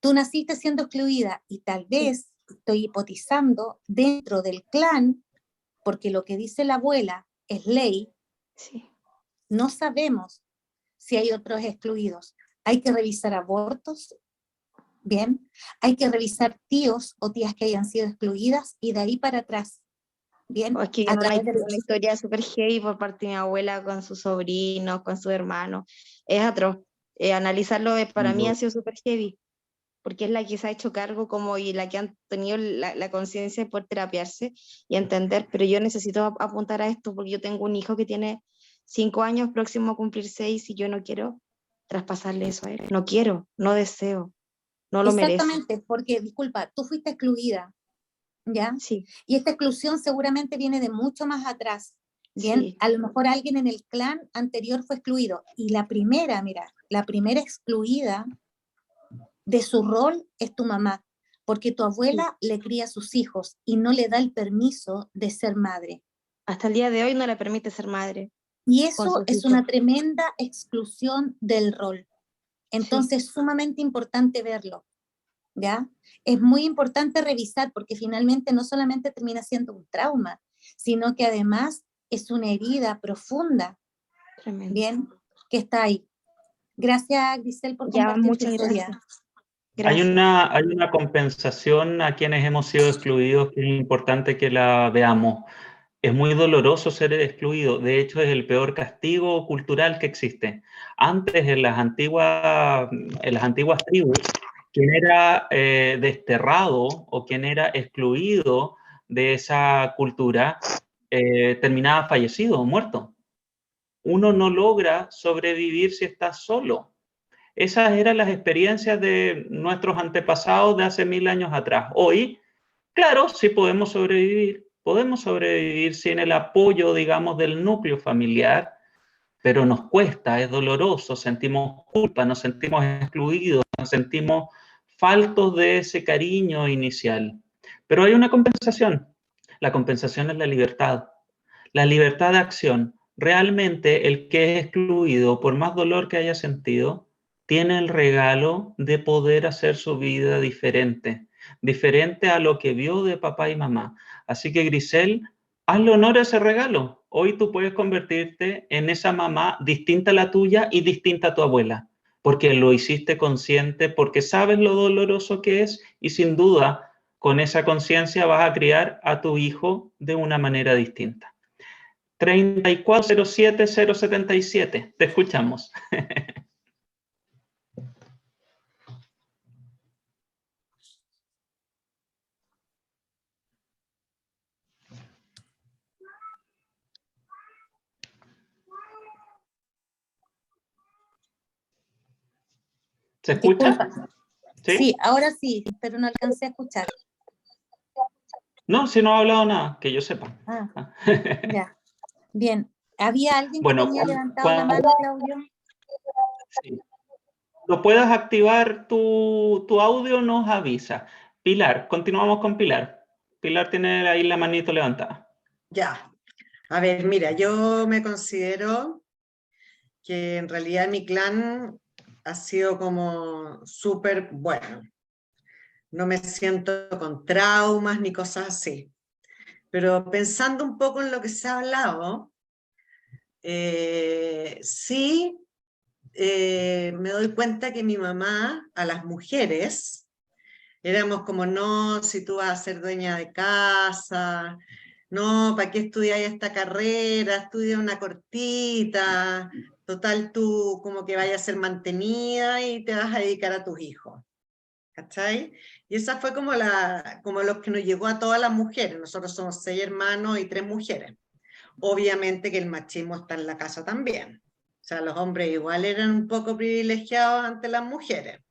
Speaker 2: Tú naciste siendo excluida y tal vez, estoy hipotizando, dentro del clan, porque lo que dice la abuela es ley,
Speaker 7: Sí.
Speaker 2: no sabemos si hay otros excluidos. Hay que revisar abortos, bien, hay que revisar tíos o tías que hayan sido excluidas y de ahí para atrás, bien,
Speaker 7: Es que
Speaker 2: a
Speaker 7: una
Speaker 2: través de los...
Speaker 7: historia súper heavy por parte de mi abuela con sus sobrinos, con sus hermanos. Es atroz. Analizarlo para mí ha sido súper heavy, porque es la que se ha hecho cargo como y la que han tenido la conciencia de poder terapiarse y entender, pero yo necesito apuntar a esto porque yo tengo un hijo que tiene 5 años, próximo a cumplir 6, y yo no quiero traspasarle eso a él. No quiero, no deseo, no lo merece.
Speaker 2: Exactamente, porque, disculpa, tú fuiste excluida, ¿ya?
Speaker 7: Sí,
Speaker 2: Y esta exclusión seguramente viene de mucho más atrás, ¿bien?
Speaker 7: sí.
Speaker 2: A lo mejor alguien en el clan anterior fue excluido. Y la primera, mira, la primera excluida de su rol es tu mamá, porque tu abuela le cría a sus hijos y no le da el permiso de ser madre.
Speaker 7: Hasta el día de hoy no le permite ser madre
Speaker 2: Y
Speaker 7: con
Speaker 2: eso
Speaker 7: sus
Speaker 2: es
Speaker 7: hijos.
Speaker 2: una tremenda exclusión del rol. Entonces, es sumamente importante verlo, ¿ya? Es muy importante revisar porque finalmente no solamente termina siendo un trauma, sino que además es una herida profunda,
Speaker 7: Tremendo.
Speaker 2: ¿bien? Que está ahí. Gracias, Grisel, por
Speaker 7: Ya,
Speaker 2: compartir tu
Speaker 7: muchas
Speaker 2: historia.
Speaker 7: gracias.
Speaker 1: Hay
Speaker 7: Gracias.
Speaker 1: hay una compensación a quienes hemos sido excluidos que es importante que la veamos. Es muy doloroso ser excluido, de hecho es el peor castigo cultural que existe. Antes, en las antiguas tribus, quien era desterrado o quien era excluido de esa cultura terminaba fallecido o muerto. Uno no logra sobrevivir si está solo. Esas eran las experiencias de nuestros antepasados de hace 1000 años atrás. Hoy, claro, sí podemos sobrevivir sin el apoyo, digamos, del núcleo familiar, pero nos cuesta, es doloroso, sentimos culpa, nos sentimos excluidos, nos sentimos faltos de ese cariño inicial. Pero hay una compensación. La compensación es la libertad de acción. Realmente el que es excluido, por más dolor que haya sentido, tiene el regalo de poder hacer su vida diferente, diferente a lo que vio de papá y mamá. Así que Grisel, hazle honor a ese regalo. Hoy tú puedes convertirte en esa mamá distinta a la tuya y distinta a tu abuela, porque lo hiciste consciente, porque sabes lo doloroso que es y sin duda con esa conciencia vas a criar a tu hijo de una manera distinta. 3407077, te escuchamos. ¿Se escucha?
Speaker 2: Disculpa. Sí, ahora sí, pero no alcancé a escuchar.
Speaker 1: No, si no ha hablado nada, que yo sepa.
Speaker 2: Ya. Bien. ¿Había alguien que
Speaker 1: Bueno,
Speaker 2: tenía levantado la mano, Claudio?
Speaker 1: Sí. Lo puedas activar tu audio, nos avisa. Pilar, continuamos con Pilar. Pilar tiene ahí la manito levantada.
Speaker 4: Ya. A ver, mira, yo me considero que en realidad mi clan ha sido como súper bueno. No me siento con traumas ni cosas así. Pero pensando un poco en lo que se ha hablado, sí me doy cuenta que mi mamá a las mujeres éramos como, no, si tú vas a ser dueña de casa, no, ¿para qué estudiar esta carrera? Estudia una cortita, total tú como que vayas a ser mantenida y te vas a dedicar a tus hijos. ¿Cachai? Y esa fue como, como lo que nos llegó a todas las mujeres. Nosotros somos 6 hermanos y 3 mujeres. Obviamente que el machismo está en la casa también. O sea, los hombres igual eran un poco privilegiados ante las mujeres.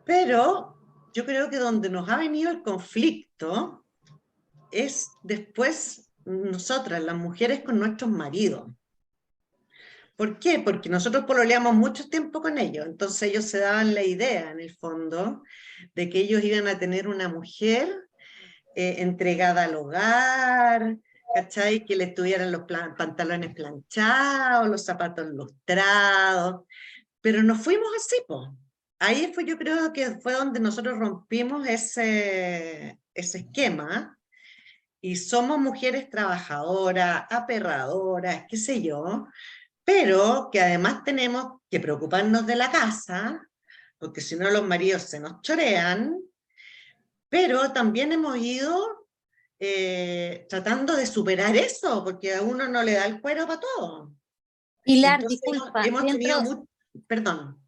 Speaker 4: Pero yo creo que donde nos ha venido el conflicto es después nosotras, las mujeres, con nuestros maridos. ¿Por qué? Porque nosotros pololeamos mucho tiempo con ellos, entonces ellos se daban la idea, en el fondo, de que ellos iban a tener una mujer entregada al hogar, ¿cachai? Que le tuvieran los pantalones planchados, los zapatos lustrados, pero no fuimos así, po. Ahí fue, yo creo que fue donde nosotros rompimos ese esquema, y somos mujeres trabajadoras, aperradoras, qué sé yo, pero que además tenemos que preocuparnos de la casa, porque si no los maridos se nos chorean, pero también hemos ido tratando de superar eso, porque a uno no le da el cuero para todo.
Speaker 2: Pilar,
Speaker 4: Entonces
Speaker 2: disculpa,
Speaker 4: hemos tenido mucho, perdón.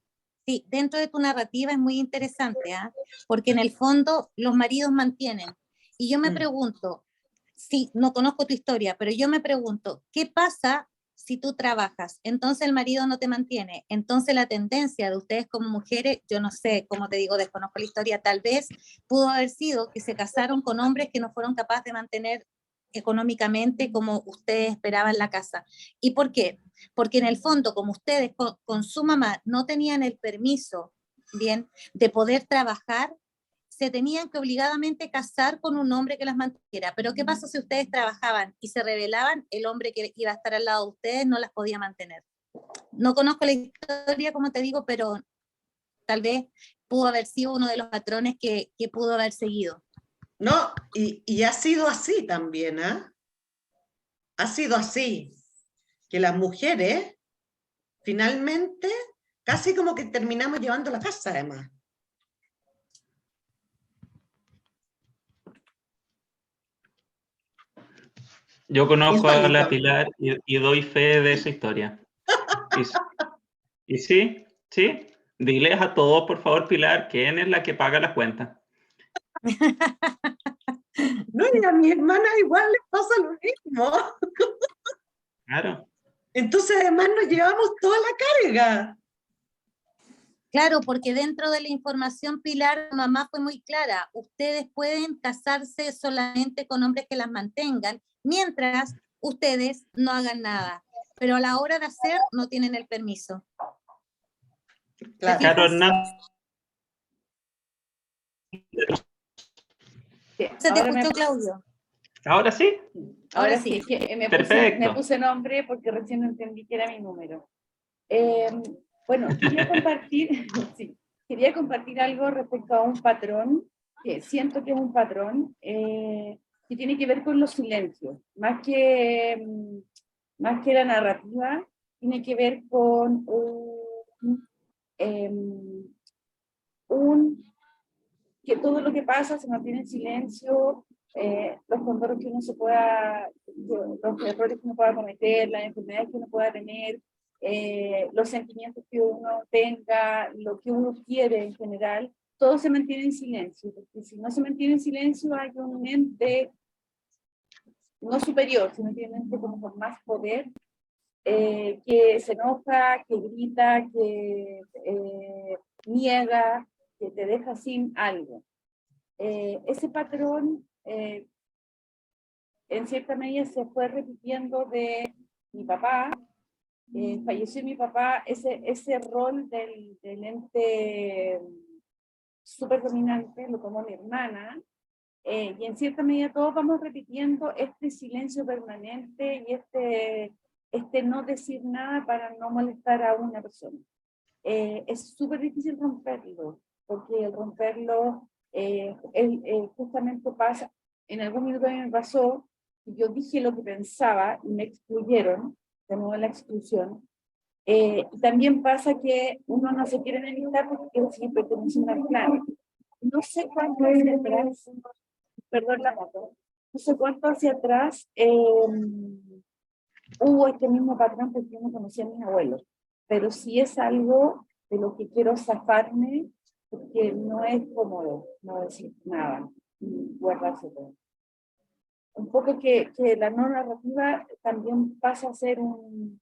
Speaker 2: sí, dentro de tu narrativa es muy interesante, ¿ah? Porque en el fondo los maridos mantienen. Y yo me pregunto, sí, no conozco tu historia, pero yo me pregunto, ¿qué pasa si tú trabajas? Entonces el marido no te mantiene. Entonces la tendencia de ustedes como mujeres, yo no sé, como te digo, desconozco la historia, tal vez pudo haber sido que se casaron con hombres que no fueron capaces de mantener económicamente como ustedes esperaban la casa. ¿Y por qué? Porque en el fondo, como ustedes con su mamá no tenían el permiso, bien, de poder trabajar, se tenían que obligadamente casar con un hombre que las mantuviera. Pero ¿qué pasa si ustedes trabajaban y se rebelaban? El hombre que iba a estar al lado de ustedes no las podía mantener. No conozco la historia, como te digo, pero tal vez pudo haber sido uno de los patrones que pudo haber seguido.
Speaker 4: No, y ha sido así también, ¿eh? Ha sido así, que las mujeres finalmente casi como que terminamos llevando la casa además.
Speaker 1: Yo conozco a
Speaker 4: Insólito.
Speaker 1: la Pilar y doy fe de esa historia. Y sí, sí, diles a todos, por favor, Pilar, quién es la que paga la cuenta.
Speaker 4: No, y a mi hermana igual les pasa lo mismo.
Speaker 1: Claro.
Speaker 4: Entonces además nos llevamos toda la carga.
Speaker 2: Claro, porque dentro de la información, Pilar, mamá fue muy clara. Ustedes pueden casarse solamente con hombres que las mantengan, mientras ustedes no hagan nada. Pero a la hora de hacer, no tienen el permiso.
Speaker 4: Claro.
Speaker 1: Carolina,
Speaker 2: ¿Se te escuchó, Claudio?
Speaker 1: ¿ahora sí?
Speaker 2: Ahora sí.
Speaker 8: Que
Speaker 1: Perfecto.
Speaker 8: me puse nombre porque recién entendí que era mi número. Bueno, quería compartir, sí, quería compartir algo respecto a un patrón, que siento que es un patrón, que tiene que ver con los silencios, más que la narrativa, tiene que ver con que todo lo que pasa se mantiene en silencio, los condoros que uno se pueda, los errores que uno pueda cometer, las enfermedades que uno pueda tener, los sentimientos que uno tenga, lo que uno quiere en general, todo se mantiene en silencio, porque si no se mantiene en silencio hay un ente no superior, sino que hay un ente como con más poder, que se enoja, que grita, que niega, que te deja sin algo. Ese patrón, en cierta medida, se fue repitiendo de mi papá. Falleció mi papá, ese rol del ente súper dominante lo tomó mi hermana, y en cierta medida todos vamos repitiendo este silencio permanente y no decir nada para no molestar a una persona. Es súper difícil romperlo, porque el romperlo justamente pasa, en algún minuto a mí me pasó, yo dije lo que pensaba y me excluyeron, de nuevo la exclusión. Y también pasa que uno no se quiere enemistar porque sí pertenece a un clan. No sé cuánto hacia atrás, perdón la moto, no sé cuánto hacia atrás hubo este mismo patrón porque yo no conocía a mis abuelos, pero sí es algo de lo que quiero zafarme porque no es cómodo no decir nada y guardarse todo. Un poco que la no narrativa también pasa a ser un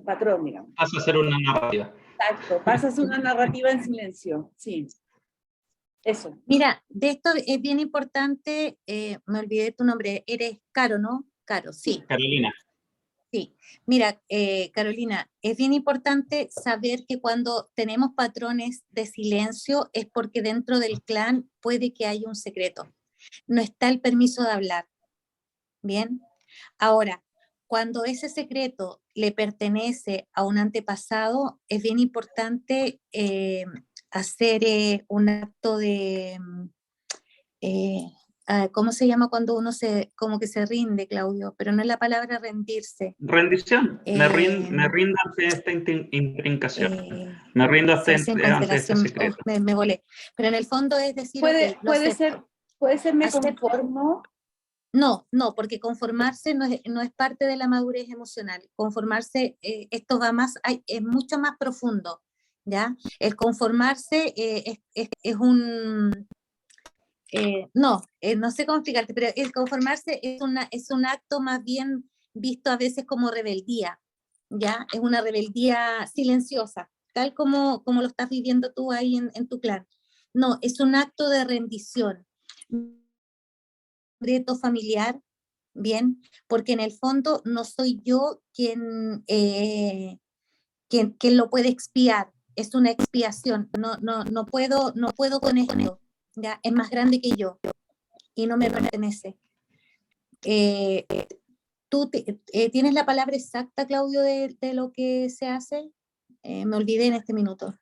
Speaker 8: patrón, digamos.
Speaker 1: Pasa a ser una narrativa.
Speaker 8: Exacto, pasa a ser una narrativa en silencio, sí. Eso.
Speaker 2: Mira, de esto es bien importante, me olvidé tu nombre, eres Caro, ¿no? Caro, sí.
Speaker 1: Carolina.
Speaker 2: Sí, mira, Carolina, es bien importante saber que cuando tenemos patrones de silencio es porque dentro del clan puede que haya un secreto. No está el permiso de hablar. Bien, ahora, cuando ese secreto le pertenece a un antepasado, es bien importante hacer un acto de... ¿cómo se llama cuando uno como que se rinde, Claudio? Pero no es la palabra rendirse.
Speaker 1: Rendición. Me rindo ante esta intrincación. Me rindo ante este secreto.
Speaker 2: Me volé. Pero en el fondo es decir...
Speaker 8: Puede ser me conformo.
Speaker 2: No, porque conformarse no es parte de la madurez emocional. Conformarse, esto va más, es mucho más profundo, ¿ya? El conformarse es un... no sé cómo explicarte, pero el conformarse es un acto más bien visto a veces como rebeldía, ¿ya? Es una rebeldía silenciosa, tal como lo estás viviendo tú ahí en tu clan. No, es un acto de rendición, secreto familiar, ¿bien? Porque en el fondo no soy yo quien lo puede expiar, es una expiación, no puedo con esto, ¿ya? Es más grande que yo y no me pertenece. ¿Tú tienes la palabra exacta, Claudio, de lo que se hace? Me olvidé en este minuto.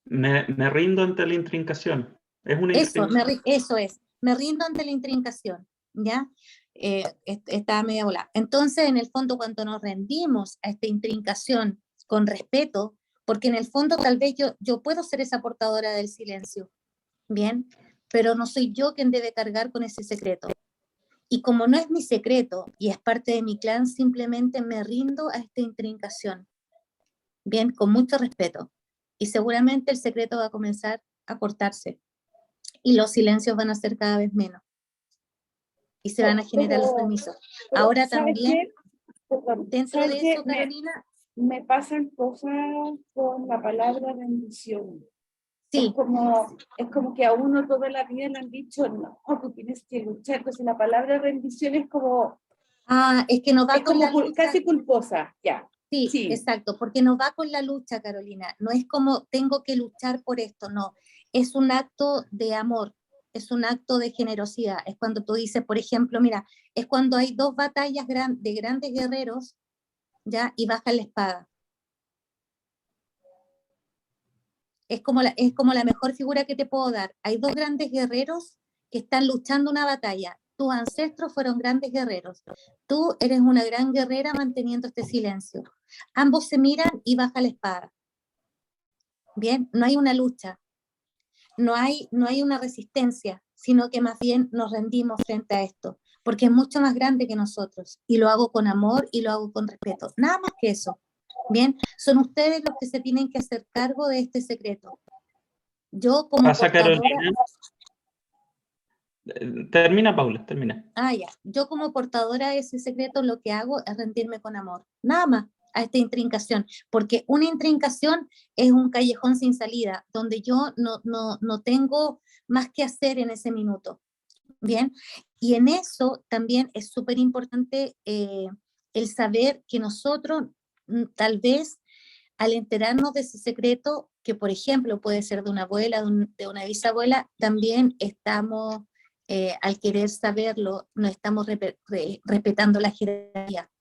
Speaker 1: Me rindo ante la intrincación. Es una intrincación.
Speaker 2: Eso es, me rindo ante la intrincación, ¿ya? Estaba media volada. Entonces, en el fondo, cuando nos rendimos a esta intrincación con respeto, porque en el fondo tal vez yo puedo ser esa portadora del silencio, ¿bien? Pero no soy yo quien debe cargar con ese secreto. Y como no es mi secreto y es parte de mi clan, simplemente me rindo a esta intrincación, ¿bien? Con mucho respeto. Y seguramente el secreto va a comenzar a cortarse y los silencios van a ser cada vez menos. Y se van a generar los permisos. Ahora también, dentro de eso, Carolina...
Speaker 8: Me pasan cosas con la palabra rendición.
Speaker 2: Sí.
Speaker 8: Es como que a uno toda la vida le han dicho, no, tú tienes que luchar. Entonces la palabra rendición es como...
Speaker 2: es que no va con la lucha.
Speaker 8: Casi culposa, ya.
Speaker 2: Sí, exacto, porque no va con la lucha, Carolina. No es como tengo que luchar por esto, no. Es un acto de amor, es un acto de generosidad. Es cuando tú dices, por ejemplo, mira, es cuando hay dos batallas de grandes guerreros, ¿ya? Y bajan la espada. Es como la mejor figura que te puedo dar. Hay dos grandes guerreros que están luchando una batalla. Tus ancestros fueron grandes guerreros. Tú eres una gran guerrera manteniendo este silencio. Ambos se miran y baja la espada. Bien, no hay una lucha. No hay una resistencia, sino que más bien nos rendimos frente a esto, porque es mucho más grande que nosotros. Y lo hago con amor y lo hago con respeto. Nada más que eso. Bien, son ustedes los que se tienen que hacer cargo de este secreto. Yo como portadora...
Speaker 1: Termina, Paula, termina.
Speaker 2: Ya. Yo como portadora de ese secreto lo que hago es rendirme con amor. Nada más a esta intrincación, porque una intrincación es un callejón sin salida, donde yo no tengo más que hacer en ese minuto. Bien, y en eso también es súper importante el saber que nosotros tal vez al enterarnos de ese secreto, que por ejemplo puede ser de una abuela, de una bisabuela, también estamos, al querer saberlo, no estamos respetando la jerarquía.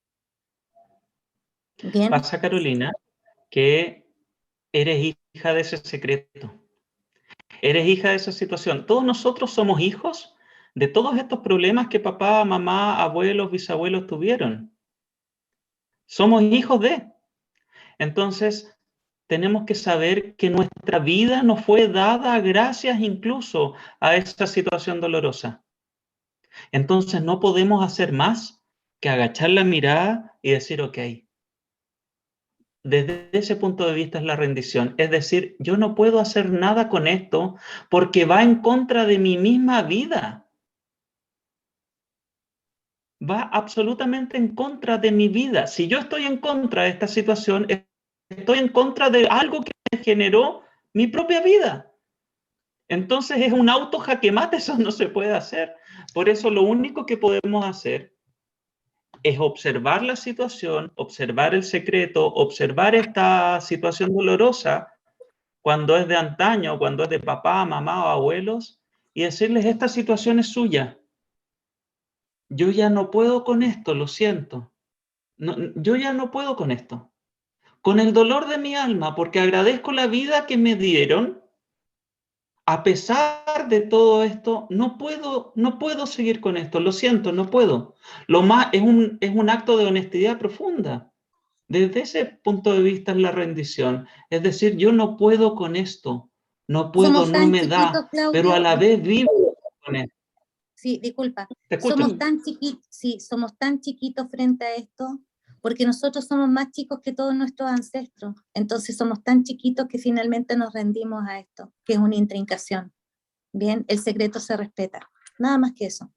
Speaker 2: Bien,
Speaker 1: Pasa, Carolina, que eres hija de ese secreto. Eres hija de esa situación. Todos nosotros somos hijos de todos estos problemas que papá, mamá, abuelos, bisabuelos tuvieron. Somos hijos de. Entonces, tenemos que saber que nuestra vida nos fue dada gracias incluso a esa situación dolorosa. Entonces, no podemos hacer más que agachar la mirada y decir, ok, desde ese punto de vista es la rendición. Es decir, yo no puedo hacer nada con esto porque va en contra de mi misma vida. Va absolutamente en contra de mi vida. Si yo estoy en contra de esta situación, estoy en contra de algo que me generó mi propia vida. Entonces es un auto jaque mate, eso no se puede hacer. Por eso lo único que podemos hacer es observar la situación, observar el secreto, observar esta situación dolorosa cuando es de antaño, cuando es de papá, mamá o abuelos, y decirles, esta situación es suya. Yo ya no puedo con esto, lo siento. No, yo ya no puedo con esto. Con el dolor de mi alma, porque agradezco la vida que me dieron, a pesar de todo esto, no puedo seguir con esto, lo siento, no puedo. Lo más es un acto de honestidad profunda. Desde ese punto de vista es la rendición. Es decir, yo no puedo con esto, no puedo,
Speaker 2: somos
Speaker 1: no
Speaker 2: tan
Speaker 1: me
Speaker 2: chiquitos,
Speaker 1: da, pero a
Speaker 2: Claudio.
Speaker 1: la vez vivo con esto.
Speaker 2: Sí, disculpa.
Speaker 1: Te escucho.
Speaker 2: Somos tan chiquitos frente a esto, porque nosotros somos más chicos que todos nuestros ancestros. Entonces somos tan chiquitos que finalmente nos rendimos a esto, que es una intrincación. Bien, el secreto se respeta. Nada más que eso.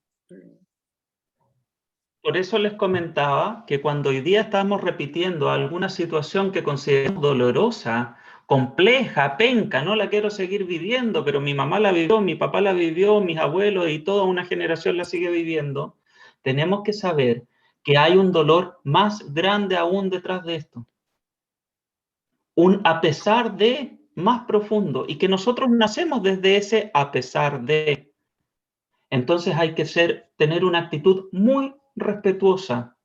Speaker 1: Por eso les comentaba que cuando hoy día estamos repitiendo alguna situación que consideramos dolorosa, compleja, penca, no la quiero seguir viviendo, pero mi mamá la vivió, mi papá la vivió, mis abuelos y toda una generación la sigue viviendo, tenemos que saber que hay un dolor más grande aún detrás de esto. Un a pesar de más profundo y que nosotros nacemos desde ese a pesar de. Entonces hay que tener una actitud muy respetuosa.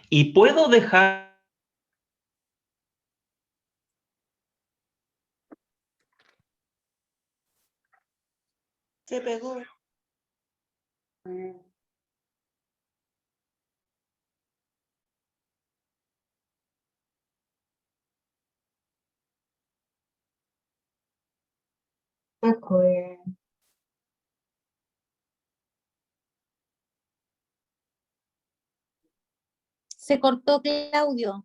Speaker 1: Y puedo dejar.
Speaker 5: Se pegó.
Speaker 2: Se cortó, Claudio.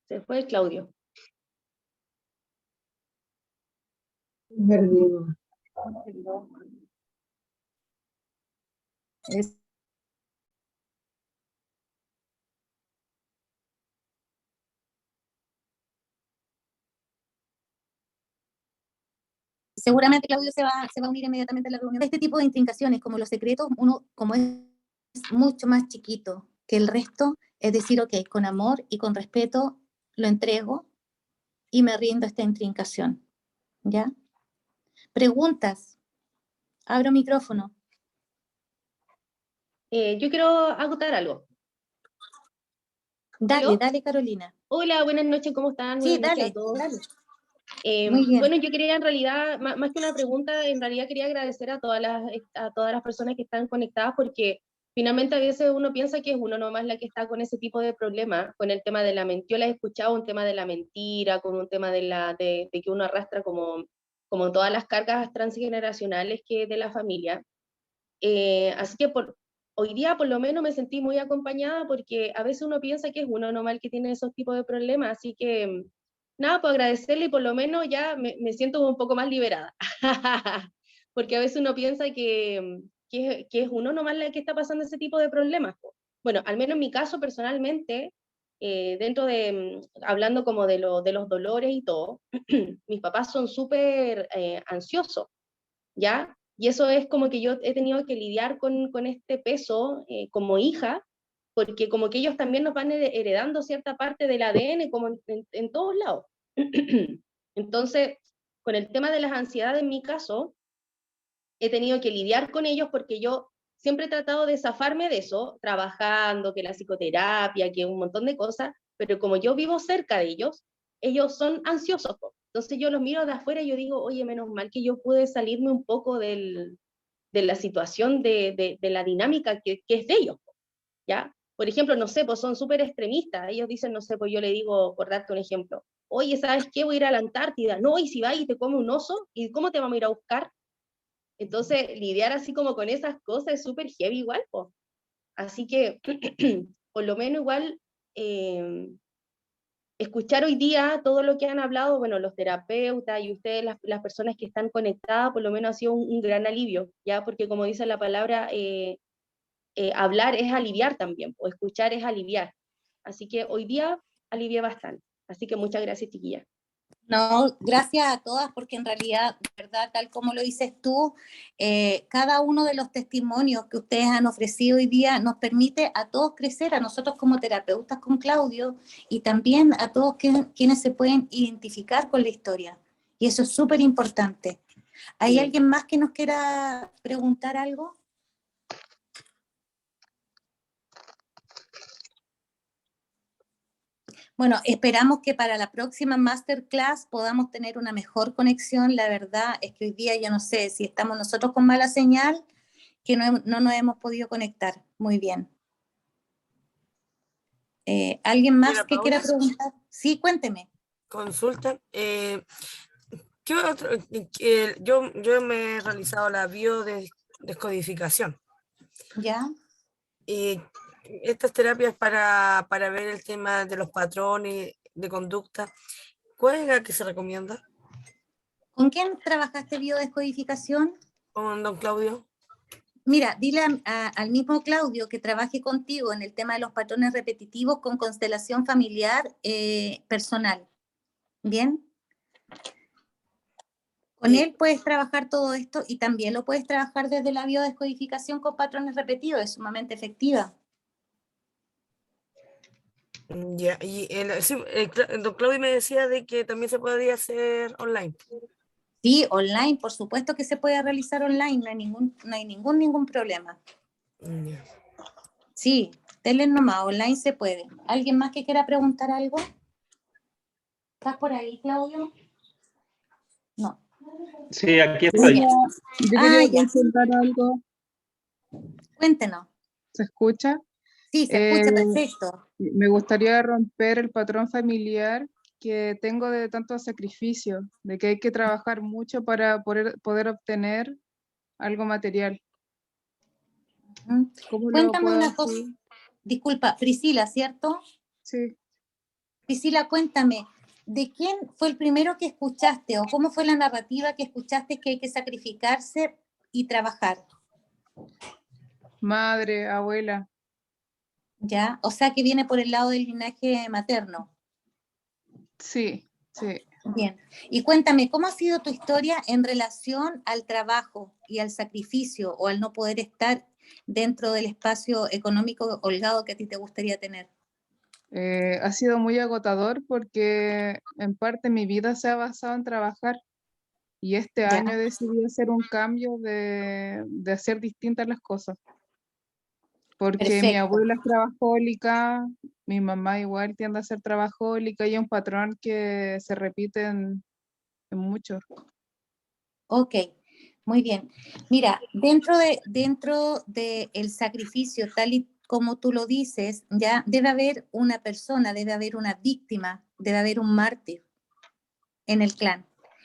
Speaker 5: Se fue Claudio.
Speaker 2: Es- Seguramente Claudio se va a unir inmediatamente a la reunión. Este tipo de intrincaciones, como los secretos, uno como es mucho más chiquito que el resto, es decir, ok, con amor y con respeto lo entrego y me rindo a esta intrincación. ¿Ya? Preguntas. Abro micrófono.
Speaker 5: Yo quiero acotar algo.
Speaker 2: Dale,
Speaker 5: ¿Aló?
Speaker 2: dale, Carolina.
Speaker 5: Hola, buenas noches, ¿cómo están?
Speaker 2: Sí,
Speaker 5: Buenas noches
Speaker 2: dale,
Speaker 5: a todos.
Speaker 2: dale. Muy bien.
Speaker 5: Bueno, yo quería en realidad, más que una pregunta, en realidad quería agradecer a todas las personas que están conectadas, porque finalmente a veces uno piensa que es uno nomás la que está con ese tipo de problemas, con el tema de la mentira. Yo la he escuchado, un tema de la mentira, con un tema de que uno arrastra como todas las cargas transgeneracionales que de la familia. Así que hoy día por lo menos me sentí muy acompañada, porque a veces uno piensa que es uno nomás el que tiene esos tipos de problemas, así que nada, pues agradecerle, y por lo menos ya me siento un poco más liberada, porque a veces uno piensa que es uno nomás la que está pasando ese tipo de problemas. Bueno, al menos en mi caso personalmente, dentro de, hablando como de los dolores y todo, mis papás son súper ansiosos, ¿ya? Y eso es como que yo he tenido que lidiar con este peso como hija, porque como que ellos también nos van heredando cierta parte del ADN como en todos lados. Entonces, con el tema de las ansiedades en mi caso, he tenido que lidiar con ellos porque yo siempre he tratado de zafarme de eso, trabajando, que la psicoterapia, que un montón de cosas, pero como yo vivo cerca de ellos son ansiosos. Entonces yo los miro de afuera y yo digo, oye, menos mal que yo pude salirme un poco de la situación, de la dinámica que es de ellos, ¿ya? Por ejemplo, no sé, pues son súper extremistas. Ellos dicen, no sé, pues yo le digo, por darte un ejemplo, oye, ¿sabes qué? Voy a ir a la Antártida. No, y si vas y te come un oso, ¿y cómo te vamos a ir a buscar? Entonces, lidiar así como con esas cosas es súper heavy igual, pues. Así que, por lo menos igual, escuchar hoy día todo lo que han hablado, bueno, los terapeutas y ustedes, las personas que están conectadas, por lo menos ha sido un gran alivio, ¿ya? Porque como dice la palabra, hablar es aliviar también, o escuchar es aliviar. Así que hoy día alivié bastante. Así que muchas gracias, chiquillas.
Speaker 2: No, gracias a todas, porque en realidad, ¿verdad? Tal como lo dices tú, cada uno de los testimonios que ustedes han ofrecido hoy día nos permite a todos crecer, a nosotros como terapeutas con Claudio, y también a todos quienes se pueden identificar con la historia. Y eso es súper importante. ¿Hay
Speaker 5: Sí.
Speaker 2: alguien más que nos quiera preguntar algo? Bueno, esperamos que para la próxima masterclass podamos tener una mejor conexión. La verdad es que hoy día yo no sé si estamos nosotros con mala señal, que no nos hemos podido conectar muy bien. ¿Alguien más
Speaker 6: Mira,
Speaker 2: que
Speaker 6: Paula,
Speaker 2: quiera preguntar? Sí, cuénteme.
Speaker 6: consulta. ¿Qué otro? Yo me he realizado la biodescodificación.
Speaker 2: ¿Ya?
Speaker 6: Estas terapias para ver el tema de los patrones de conducta, ¿cuál es la que se recomienda
Speaker 2: ¿Con quién trabajaste biodescodificación?
Speaker 6: con don Claudio?
Speaker 2: Mira, dile al mismo Claudio que trabaje contigo en el tema de los patrones repetitivos con constelación familiar personal. ¿Bien? Con él puedes trabajar todo esto y también lo puedes trabajar desde la biodescodificación con patrones repetidos, es sumamente efectiva.
Speaker 6: Ya, y sí, don Claudio me decía de que también se podía hacer online.
Speaker 2: Sí, online, por supuesto que se puede realizar online, no hay ningún problema.
Speaker 6: Ya.
Speaker 2: Sí, denle nomás, online se puede. ¿Alguien más que quiera preguntar algo? ¿Estás por ahí, Claudio? No.
Speaker 1: Sí, aquí estoy.
Speaker 9: Yo quería consultar algo.
Speaker 2: Cuéntenos.
Speaker 9: ¿Se escucha?
Speaker 2: Sí, se escucha perfecto.
Speaker 9: Me gustaría romper el patrón familiar que tengo de tanto sacrificio, de que hay que trabajar mucho para poder obtener algo material. ¿Cómo lo
Speaker 2: Cuéntame
Speaker 9: puedo
Speaker 2: una cosa.
Speaker 9: hacer?
Speaker 2: Disculpa, Priscila, ¿cierto?
Speaker 9: Sí.
Speaker 2: Priscila, cuéntame, ¿de quién fue el primero que escuchaste o cómo fue la narrativa que escuchaste que hay que sacrificarse y trabajar?
Speaker 9: Madre, abuela.
Speaker 2: ¿Ya? O sea que viene por el lado del linaje materno.
Speaker 9: Sí, sí.
Speaker 2: Bien. Y cuéntame, ¿cómo ha sido tu historia en relación al trabajo y al sacrificio o al no poder estar dentro del espacio económico holgado que a ti te gustaría tener?
Speaker 9: Ha sido muy agotador porque en parte mi vida se ha basado en trabajar y este
Speaker 2: ¿Ya?
Speaker 9: año decidí hacer un cambio de hacer distintas las cosas. Porque mi
Speaker 2: Perfecto.
Speaker 9: abuela es trabajólica, mi mamá igual tiende a ser trabajólica y es un patrón que se repite en muchos.
Speaker 2: Ok, muy bien. Mira, dentro de el sacrificio, tal y como tú lo dices, ya debe haber una persona, debe haber una víctima, debe haber un mártir en el clan.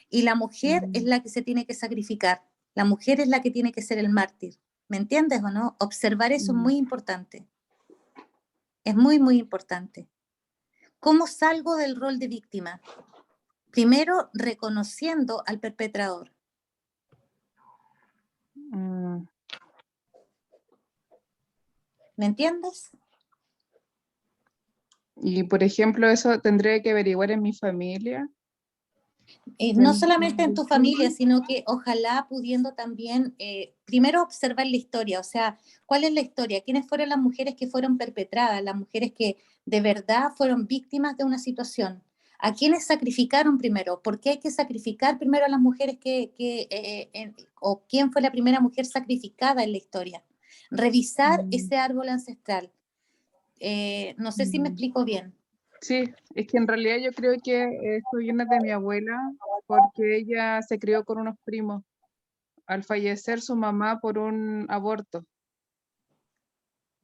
Speaker 2: Y la mujer es la que se tiene que sacrificar. La mujer es la que tiene que ser el mártir. ¿Me entiendes o no? Observar eso es muy importante. Es muy, muy importante. ¿Cómo salgo del rol de víctima? Primero, reconociendo al perpetrador.
Speaker 9: Mm,
Speaker 2: ¿Me entiendes?
Speaker 9: Y por ejemplo, eso tendría que averiguar en mi familia.
Speaker 2: No solamente en tu familia, sino que ojalá pudiendo también, primero observar la historia, o sea, ¿cuál es la historia? ¿Quiénes fueron las mujeres que fueron perpetradas? Las mujeres que de verdad fueron víctimas de una situación. ¿A quiénes sacrificaron primero? ¿Por qué hay que sacrificar primero a las mujeres o quién fue la primera mujer sacrificada en la historia? Revisar ese árbol ancestral. No sé si me explico bien.
Speaker 9: Sí, es que en realidad yo creo que esto viene de mi abuela, porque ella se crió con unos primos al fallecer su mamá por un aborto.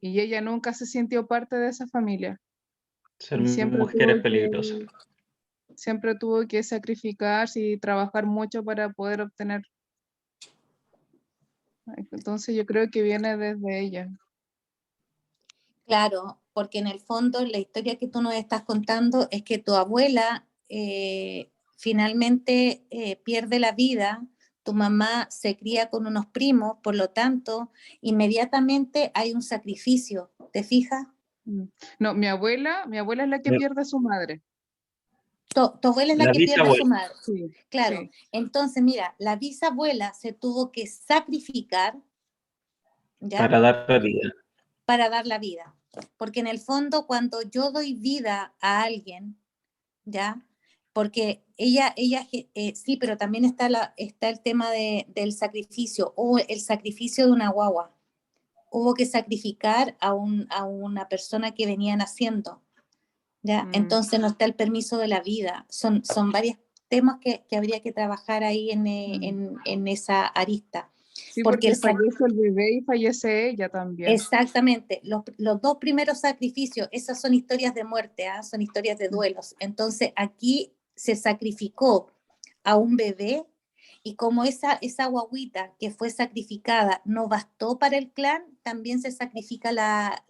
Speaker 9: Y ella nunca se sintió parte de esa familia.
Speaker 1: Ser
Speaker 9: Y
Speaker 1: mujeres peligrosas.
Speaker 9: siempre tuvo que sacrificarse y trabajar mucho para poder obtener. Entonces yo creo que viene desde ella.
Speaker 2: Claro, porque en el fondo la historia que tú nos estás contando es que tu abuela finalmente pierde la vida, tu mamá se cría con unos primos, por lo tanto, inmediatamente hay un sacrificio, ¿te fijas?
Speaker 9: No, mi abuela es la que pierde a su madre.
Speaker 2: Tu abuela es la
Speaker 1: La
Speaker 2: que pierde a su
Speaker 1: bisabuela.
Speaker 2: madre.
Speaker 9: Sí,
Speaker 2: Claro,
Speaker 9: sí.
Speaker 2: entonces mira, la bisabuela se tuvo que sacrificar, ¿ya?
Speaker 1: Para dar la vida.
Speaker 2: Para dar la vida. Porque en el fondo, cuando yo doy vida a alguien, ¿ya? Porque ella sí, pero también está el tema del sacrificio, o el sacrificio de una guagua. Hubo que sacrificar a una persona que venía naciendo, ¿ya? Entonces no está el permiso de la vida. Son varios temas que habría que trabajar ahí en esa arista.
Speaker 9: Sí, porque fallece el bebé y fallece ella también.
Speaker 2: Exactamente, los dos primeros sacrificios, esas son historias de muerte, ¿eh? Son historias de duelos. Entonces aquí se sacrificó a un bebé y como esa guaguita que fue sacrificada no bastó para el clan, también se sacrifica la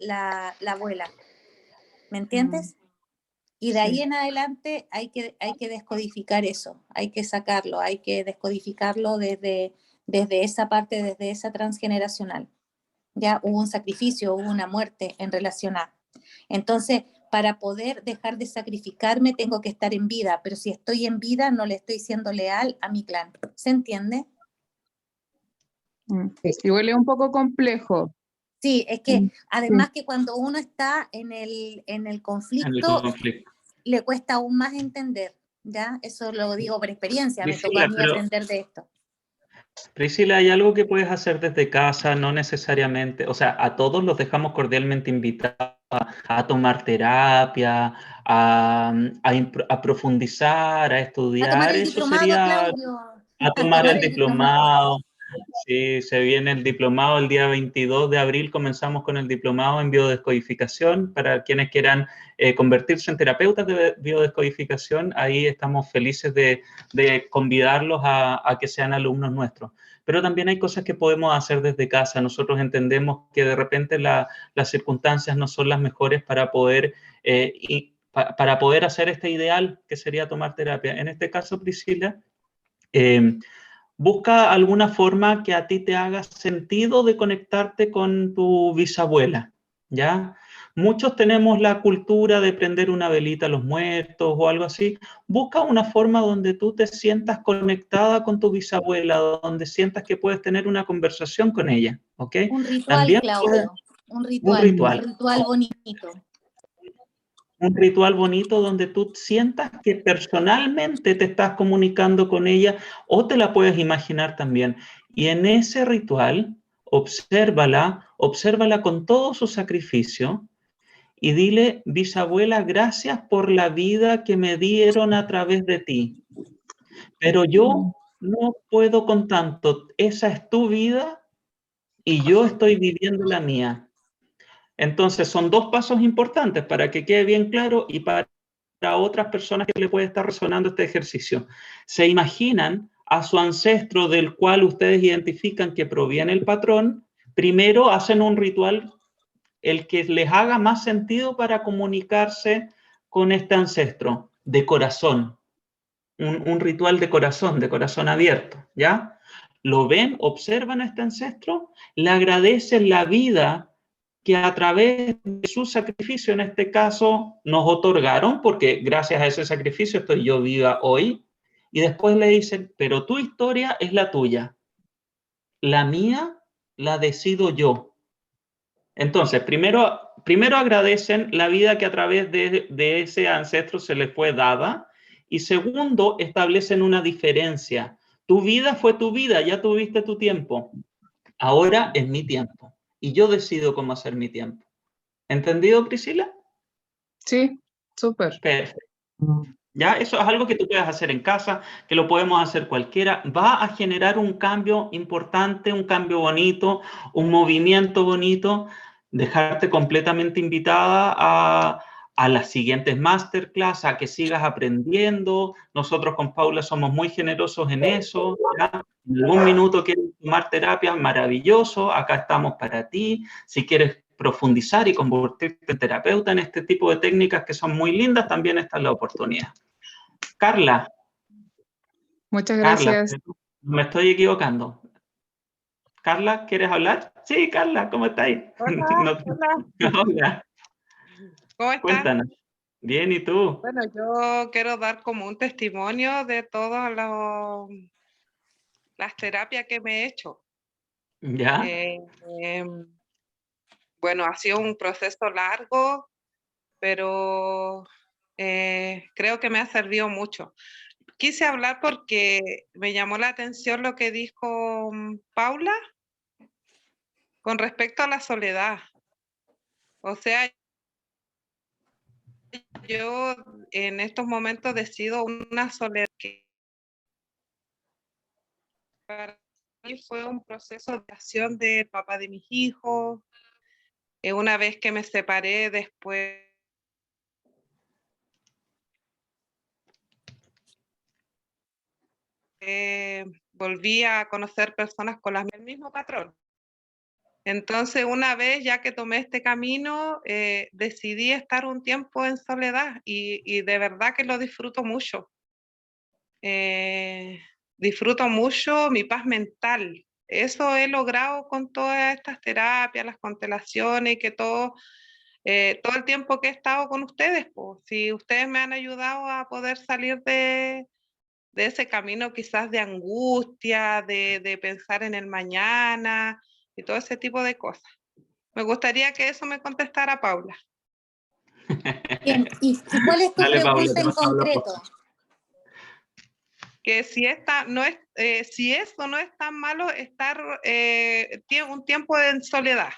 Speaker 2: abuela. ¿Me entiendes? Y de ahí en adelante hay que descodificar eso, hay que sacarlo, hay que descodificarlo desde esa parte, desde esa transgeneracional. Ya hubo un sacrificio, hubo una muerte en relación a. Entonces, para poder dejar de sacrificarme, tengo que estar en vida, pero si estoy en vida, no le estoy siendo leal a mi clan. ¿Se entiende?
Speaker 9: Igual es un poco complejo.
Speaker 2: Sí, es que además que cuando uno está en el conflicto, le cuesta aún más entender, ¿ya? Eso lo digo por experiencia, me tocó a mí aprender de esto.
Speaker 1: Priscila, hay algo que puedes hacer desde casa, no necesariamente, o sea, a todos los dejamos cordialmente invitados a tomar terapia, a profundizar, a estudiar.
Speaker 2: A tomar el
Speaker 1: eso
Speaker 2: diplomado,
Speaker 1: sería,
Speaker 2: Claudio.
Speaker 1: A tomar el diplomado. Sí, se viene el diplomado el día 22 de abril, comenzamos con el diplomado en biodescodificación para quienes quieran convertirse en terapeutas de biodescodificación. Ahí estamos felices de convidarlos a que sean alumnos nuestros. Pero también hay cosas que podemos hacer desde casa. Nosotros entendemos que de repente las circunstancias no son las mejores para poder hacer este ideal que sería tomar terapia. En este caso, Priscila, busca alguna forma que a ti te haga sentido de conectarte con tu bisabuela, ¿ya? Muchos tenemos la cultura de prender una velita a los muertos o algo así. Busca una forma donde tú te sientas conectada con tu bisabuela, donde sientas que puedes tener una conversación con ella, ¿ok?
Speaker 2: Un ritual,
Speaker 1: también
Speaker 2: Claudio, un ritual bonito.
Speaker 1: Un ritual bonito donde tú sientas que personalmente te estás comunicando con ella o te la puedes imaginar también. Y en ese ritual, obsérvala con todo su sacrificio y dile, bisabuela, gracias por la vida que me dieron a través de ti. Pero yo no puedo con tanto. Esa es tu vida y yo estoy viviendo la mía. Entonces, son dos pasos importantes para que quede bien claro y para otras personas que le puede estar resonando este ejercicio. Se imaginan a su ancestro del cual ustedes identifican que proviene el patrón, primero hacen un ritual, el que les haga más sentido para comunicarse con este ancestro, de corazón. Un ritual de corazón abierto, ¿ya? Lo ven, observan a este ancestro, le agradecen la vida que a través de su sacrificio, en este caso, nos otorgaron, porque gracias a ese sacrificio estoy yo viva hoy, Y después le dicen, pero tu historia es la tuya. La mía la decido yo. Entonces, primero agradecen la vida que a través de ese ancestro se les fue dada, y segundo, establecen una diferencia. Tu vida fue tu vida, ya tuviste tu tiempo. Ahora es mi tiempo. Y yo decido cómo hacer mi tiempo. ¿Entendido, Priscila?
Speaker 9: Sí, súper.
Speaker 1: Perfecto. Ya, eso es algo que tú puedes hacer en casa, que lo podemos hacer cualquiera. Va a generar un cambio importante, un cambio bonito, un movimiento bonito. Dejarte completamente invitada a las siguientes masterclass, a que sigas aprendiendo. Nosotros con Paula somos muy generosos en eso. ¿Ya? En algún minuto quieres tomar terapia, maravilloso. Acá estamos para ti. Si quieres profundizar y convertirte en terapeuta en este tipo de técnicas que son muy lindas, también está la oportunidad. Carla.
Speaker 9: Muchas
Speaker 1: Carla,
Speaker 9: gracias.
Speaker 1: me estoy equivocando. Carla, ¿quieres hablar? Sí, Carla, ¿cómo estáis?
Speaker 10: Hola, hola,
Speaker 1: Hola,
Speaker 10: ¿cómo están?
Speaker 1: cuéntanos. Bien, ¿y tú?
Speaker 10: Bueno, yo quiero dar como un testimonio de todas las terapias que me he hecho.
Speaker 1: ¿Ya?
Speaker 10: Bueno, ha sido un proceso largo, pero creo que me ha servido mucho. Quise hablar porque me llamó la atención lo que dijo Paula con respecto a la soledad. O sea, yo en estos momentos decido una soledad que para mí fue un proceso de creación del papá de mis hijos. Una vez que me separé, después volví a conocer personas con el mismo patrón. Entonces, una vez ya que tomé este camino, decidí estar un tiempo en soledad y de verdad que lo disfruto mucho. Disfruto mucho mi paz mental. Eso he logrado con todas estas terapias, las constelaciones y que todo el tiempo que he estado con ustedes, pues, si ustedes me han ayudado a poder salir de ese camino quizás de angustia, de pensar en el mañana y todo ese tipo de cosas. Me gustaría que eso me contestara Paula.
Speaker 2: Bien, ¿y cuál es tu
Speaker 1: Dale, Paula,
Speaker 2: pregunta
Speaker 1: te
Speaker 2: en
Speaker 1: paso la
Speaker 2: concreto?
Speaker 10: Que si si eso no es tan malo estar un tiempo en soledad.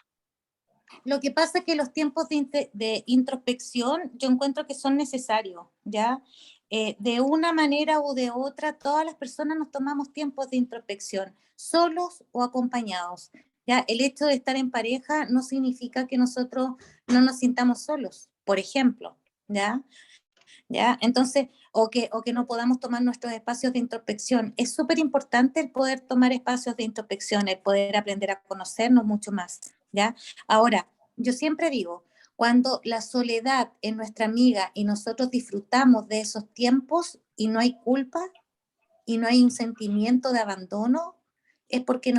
Speaker 2: Lo que pasa es que los tiempos de introspección yo encuentro que son necesarios, ¿ya? De una manera u de otra, todas las personas nos tomamos tiempos de introspección, solos o acompañados, ¿ya? El hecho de estar en pareja no significa que nosotros no nos sintamos solos, por ejemplo, ¿ya? ¿Ya? Entonces, o que no podamos tomar nuestros espacios de introspección. Es súper importante el poder tomar espacios de introspección, el poder aprender a conocernos mucho más, ¿ya? Ahora, yo siempre digo, cuando la soledad es nuestra amiga y nosotros disfrutamos de esos tiempos y no hay culpa y no hay un sentimiento de abandono, es porque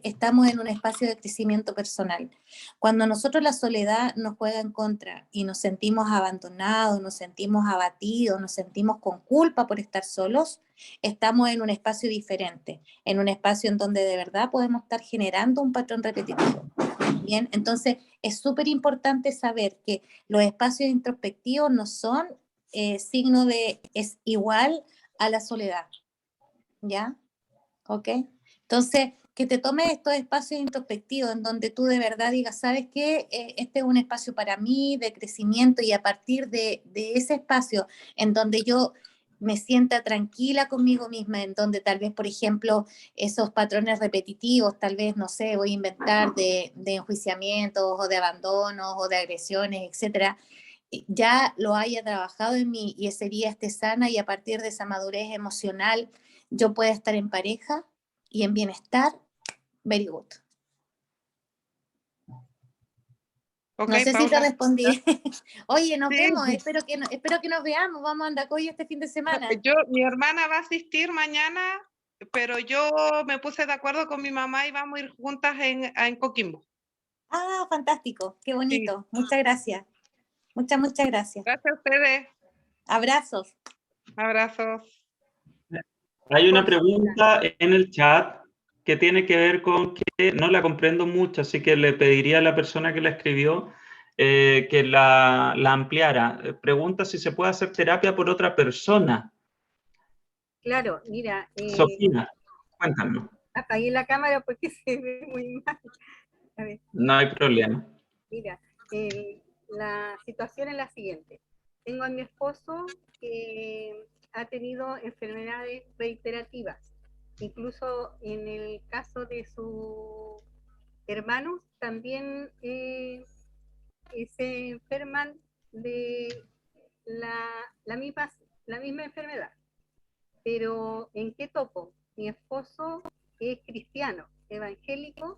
Speaker 2: estamos en un espacio de crecimiento personal. Cuando nosotros la soledad nos juega en contra y nos sentimos abandonados, nos sentimos abatidos, nos sentimos con culpa por estar solos, estamos en un espacio diferente, en un espacio en donde de verdad podemos estar generando un patrón repetitivo. Bien, entonces es súper importante saber que los espacios introspectivos no son signo de es igual a la soledad. ¿Ya? ¿Ok? Entonces, que te tomes estos espacios introspectivos en donde tú de verdad digas, ¿sabes qué? Este es un espacio para mí de crecimiento y a partir de ese espacio en donde yo me sienta tranquila conmigo misma, en donde tal vez, por ejemplo, esos patrones repetitivos, tal vez, no sé, voy a inventar de enjuiciamientos o de abandonos o de agresiones, etcétera, ya lo haya trabajado en mí y ese día esté sana y a partir de esa madurez emocional yo pueda estar en pareja y en bienestar, very good.
Speaker 10: Okay,
Speaker 2: no sé
Speaker 10: Paula.
Speaker 2: si te respondí. Oye, nos
Speaker 10: Sí.
Speaker 2: vemos, espero que nos veamos, vamos a Andacoyo este fin de semana.
Speaker 10: Mi hermana va a asistir mañana, pero yo me puse de acuerdo con mi mamá y vamos a ir juntas en Coquimbo.
Speaker 2: Ah, fantástico, qué bonito, sí. Muchas gracias. Muchas gracias.
Speaker 10: Gracias a ustedes.
Speaker 2: Abrazos.
Speaker 10: Abrazos.
Speaker 1: Hay una pregunta en el chat que tiene que ver con que no la comprendo mucho, así que le pediría a la persona que la escribió que la ampliara. Pregunta si se puede hacer terapia por otra persona.
Speaker 11: Claro, mira,
Speaker 1: Sofía, cuéntanos.
Speaker 11: apagué la cámara porque se ve muy mal. A ver,
Speaker 1: No hay problema.
Speaker 11: mira, la situación es la siguiente. Tengo a mi esposo que ha tenido enfermedades reiterativas. Incluso en el caso de sus hermanos también se enferman de la misma enfermedad. Pero ¿en qué topo? Mi esposo es cristiano, evangélico,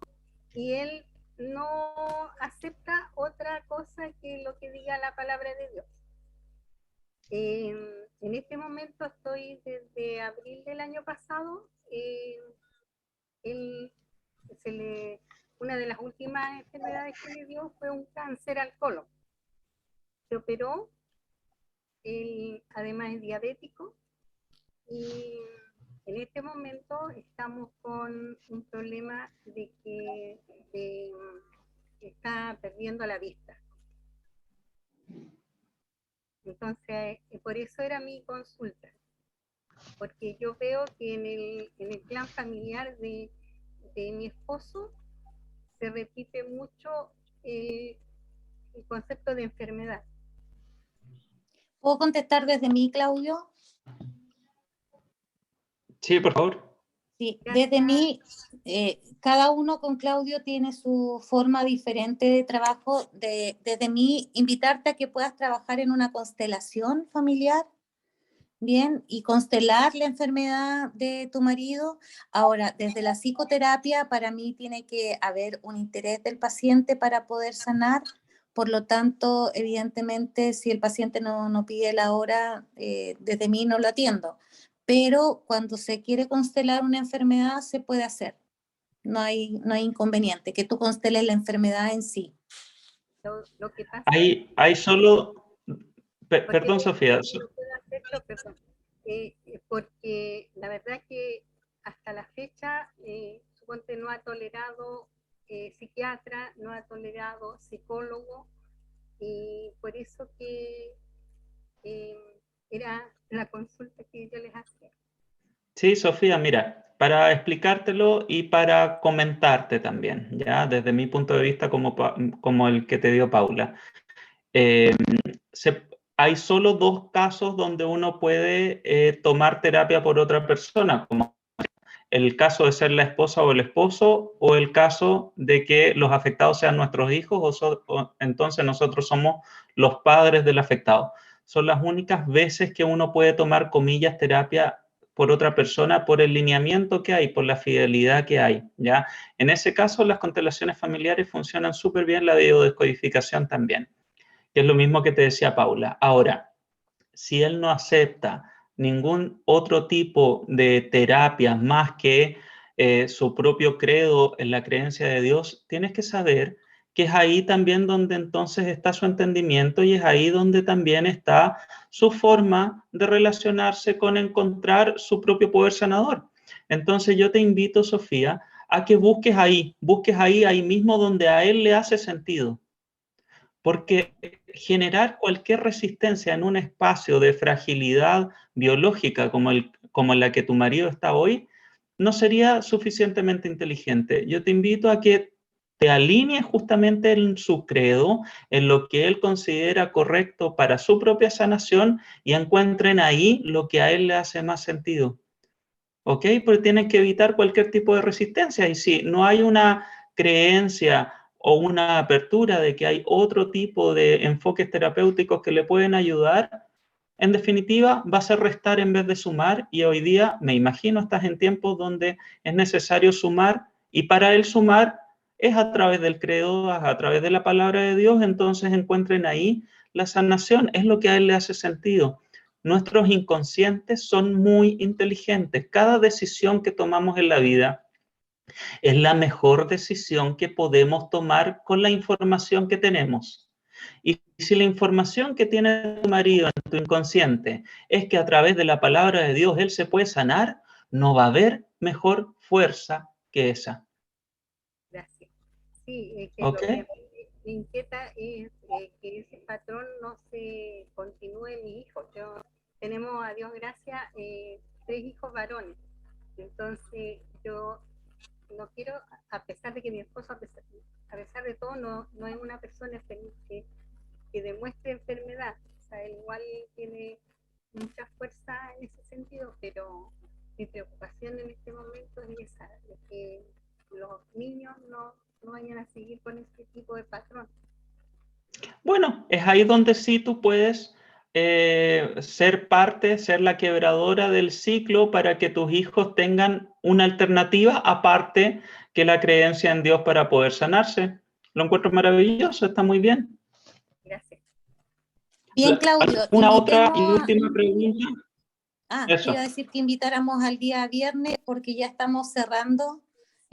Speaker 11: y él no acepta otra cosa que lo que diga la palabra de Dios. En este momento estoy desde abril del año pasado, una de las últimas enfermedades que le dio fue un cáncer al colon. Se operó, él además es diabético, y en este momento estamos con un problema de que está perdiendo la vista. Entonces, por eso era mi consulta, porque yo veo que en el plan familiar de mi esposo se repite mucho el concepto de enfermedad.
Speaker 2: ¿Puedo contestar desde mí, Claudio?
Speaker 1: Sí, por favor.
Speaker 2: Sí, desde mí, cada uno con Claudio tiene su forma diferente de trabajo. Desde mí, invitarte a que puedas trabajar en una constelación familiar, bien, y constelar la enfermedad de tu marido. Ahora, desde la psicoterapia, para mí tiene que haber un interés del paciente para poder sanar. Por lo tanto, evidentemente, si el paciente no pide la hora, desde mí no lo atiendo. Pero cuando se quiere constelar una enfermedad, se puede hacer. No hay inconveniente, que tú consteles la enfermedad en sí.
Speaker 11: Lo que pasa
Speaker 1: Hay solo... Perdón, Sofía.
Speaker 11: Porque la verdad que hasta la fecha, suponte no ha tolerado psiquiatra, no ha tolerado psicólogo, y por eso que era la consulta que yo les hacía.
Speaker 1: Sí, Sofía, mira, para explicártelo y para comentarte también, ya desde mi punto de vista como el que te dio Paula. Hay solo dos casos donde uno puede tomar terapia por otra persona, como el caso de ser la esposa o el esposo, o el caso de que los afectados sean nuestros hijos, o entonces nosotros somos los padres del afectado. Son las únicas veces que uno puede tomar, comillas, terapia por otra persona, por el lineamiento que hay, por la fidelidad que hay, ¿ya? En ese caso, las constelaciones familiares funcionan súper bien, la biodescodificación también, que es lo mismo que te decía Paula. Ahora, si él no acepta ningún otro tipo de terapia más que su propio credo en la creencia de Dios, tienes que saber que es ahí también donde entonces está su entendimiento y es ahí donde también está su forma de relacionarse con encontrar su propio poder sanador. Entonces yo te invito, Sofía, a que busques ahí mismo donde a él le hace sentido. Porque generar cualquier resistencia en un espacio de fragilidad biológica como la que tu marido está hoy, no sería suficientemente inteligente. Yo te invito a que te alinees justamente en su credo, en lo que él considera correcto para su propia sanación y encuentren ahí lo que a él le hace más sentido. ¿Ok? Porque tienen que evitar cualquier tipo de resistencia. Y si no hay una creencia o una apertura de que hay otro tipo de enfoques terapéuticos que le pueden ayudar, en definitiva va a ser restar en vez de sumar, y hoy día, me imagino, estás en tiempos donde es necesario sumar, y para él sumar es a través del credo, a través de la palabra de Dios. Entonces encuentren ahí la sanación, es lo que a él le hace sentido. Nuestros inconscientes son muy inteligentes. Cada decisión que tomamos en la vida es la mejor decisión que podemos tomar con la información que tenemos. Y si la información que tiene tu marido en tu inconsciente es que a través de la palabra de Dios él se puede sanar, No va a haber mejor fuerza que esa.
Speaker 11: Gracias. Sí, es que
Speaker 1: ¿Ok?
Speaker 11: lo que me inquieta es que ese patrón no se continúe en mi hijo. Tenemos, a Dios gracias, 3 hijos varones. Entonces, yo no quiero, a pesar de que mi esposo, a pesar de todo, no es una persona que demuestre enfermedad. O sea, él igual tiene mucha fuerza en ese sentido, pero mi preocupación en este momento es esa, de que los niños no vayan a seguir con este tipo de patrón.
Speaker 1: Bueno, es ahí donde sí tú puedes ser parte, ser la quebradora del ciclo para que tus hijos tengan una alternativa aparte que la creencia en Dios para poder sanarse. Lo encuentro maravilloso, está muy bien.
Speaker 11: Gracias.
Speaker 2: Bien, Claudio.
Speaker 1: Una otra y
Speaker 2: invitemos
Speaker 1: última pregunta.
Speaker 2: te
Speaker 1: Eso.
Speaker 2: iba a decir que invitáramos al día viernes porque ya estamos cerrando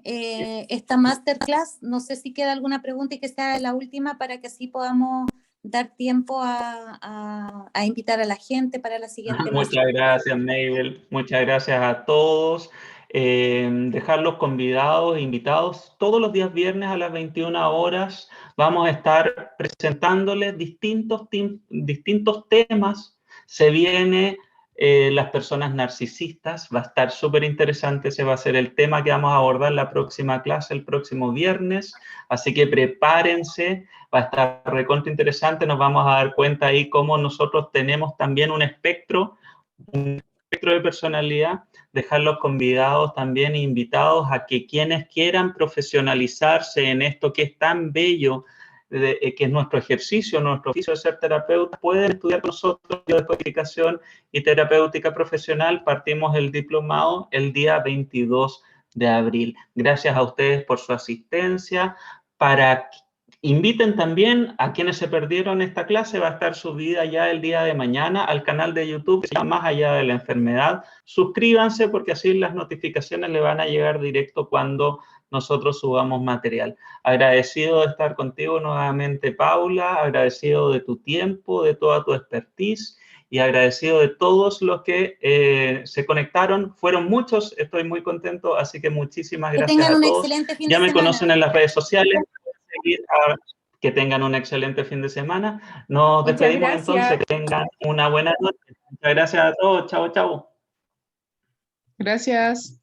Speaker 2: esta masterclass. No sé si queda alguna pregunta y que sea la última para que así podamos dar tiempo a invitar a la gente para la siguiente
Speaker 1: Muchas gracias, Mabel. Muchas gracias a todos. Dejarlos convidados, invitados. Todos los días viernes a las 21 horas vamos a estar presentándoles distintos temas. Se viene las personas narcisistas. Va a estar súper interesante. Ese va a ser el tema que vamos a abordar la próxima clase, el próximo viernes. Así que prepárense. Va a estar recontra interesante, nos vamos a dar cuenta ahí cómo nosotros tenemos también un espectro de personalidad, dejarlos convidados también e invitados a que quienes quieran profesionalizarse en esto que es tan bello, que es nuestro ejercicio, nuestro oficio de ser terapeuta, pueden estudiar con nosotros de codificación y terapéutica profesional. Partimos el diplomado el día 22 de abril. Gracias a ustedes por su asistencia. Inviten también a quienes se perdieron esta clase, va a estar subida ya el día de mañana al canal de YouTube que se llama Más Allá de la Enfermedad. Suscríbanse porque así las notificaciones le van a llegar directo cuando nosotros subamos material. Agradecido de estar contigo nuevamente, Paula, agradecido de tu tiempo, de toda tu expertise y agradecido de todos los que se conectaron. Fueron muchos, estoy muy contento, así que muchísimas gracias a todos.
Speaker 2: Que tengan un excelente fin de
Speaker 1: Ya me
Speaker 2: semana.
Speaker 1: conocen en las redes sociales. Que tengan un excelente fin de semana. Nos
Speaker 8: Muchas
Speaker 1: despedimos
Speaker 8: gracias.
Speaker 1: entonces, que tengan una buena noche. Muchas gracias a todos. Chao, chao.
Speaker 9: Gracias.